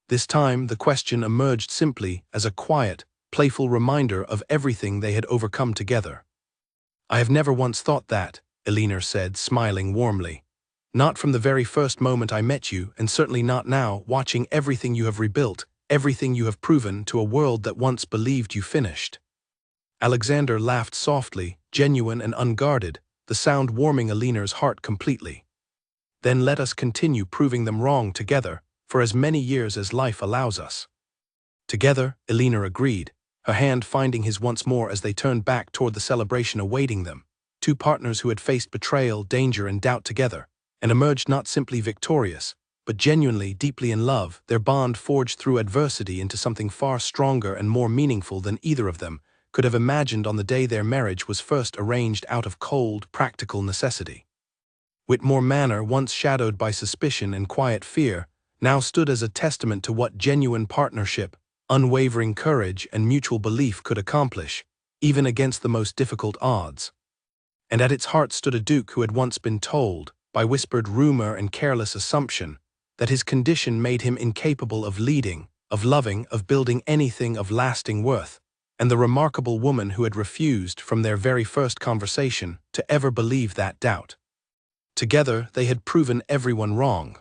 This time, the question emerged simply as a quiet, playful reminder of everything they had overcome together. I have never once thought that, Elena said, smiling warmly. Not from the very first moment I met you, and certainly not now, watching everything you have rebuilt, everything you have proven to a world that once believed you finished. Alexander laughed softly, genuine and unguarded, the sound warming Elena's heart completely. Then let us continue proving them wrong together, for as many years as life allows us. Together, Elena agreed, her hand finding his once more as they turned back toward the celebration awaiting them, two partners who had faced betrayal, danger, and doubt together, and emerged not simply victorious, but genuinely, deeply in love, their bond forged through adversity into something far stronger and more meaningful than either of them could have imagined on the day their marriage was first arranged out of cold, practical necessity. Whitmore Manor, once shadowed by suspicion and quiet fear, now stood as a testament to what genuine partnership, unwavering courage, and mutual belief could accomplish, even against the most difficult odds. And at its heart stood a duke who had once been told, by whispered rumor and careless assumption, that his condition made him incapable of leading, of loving, of building anything of lasting worth, and the remarkable woman who had refused, from their very first conversation, to ever believe that doubt. Together, they had proven everyone wrong.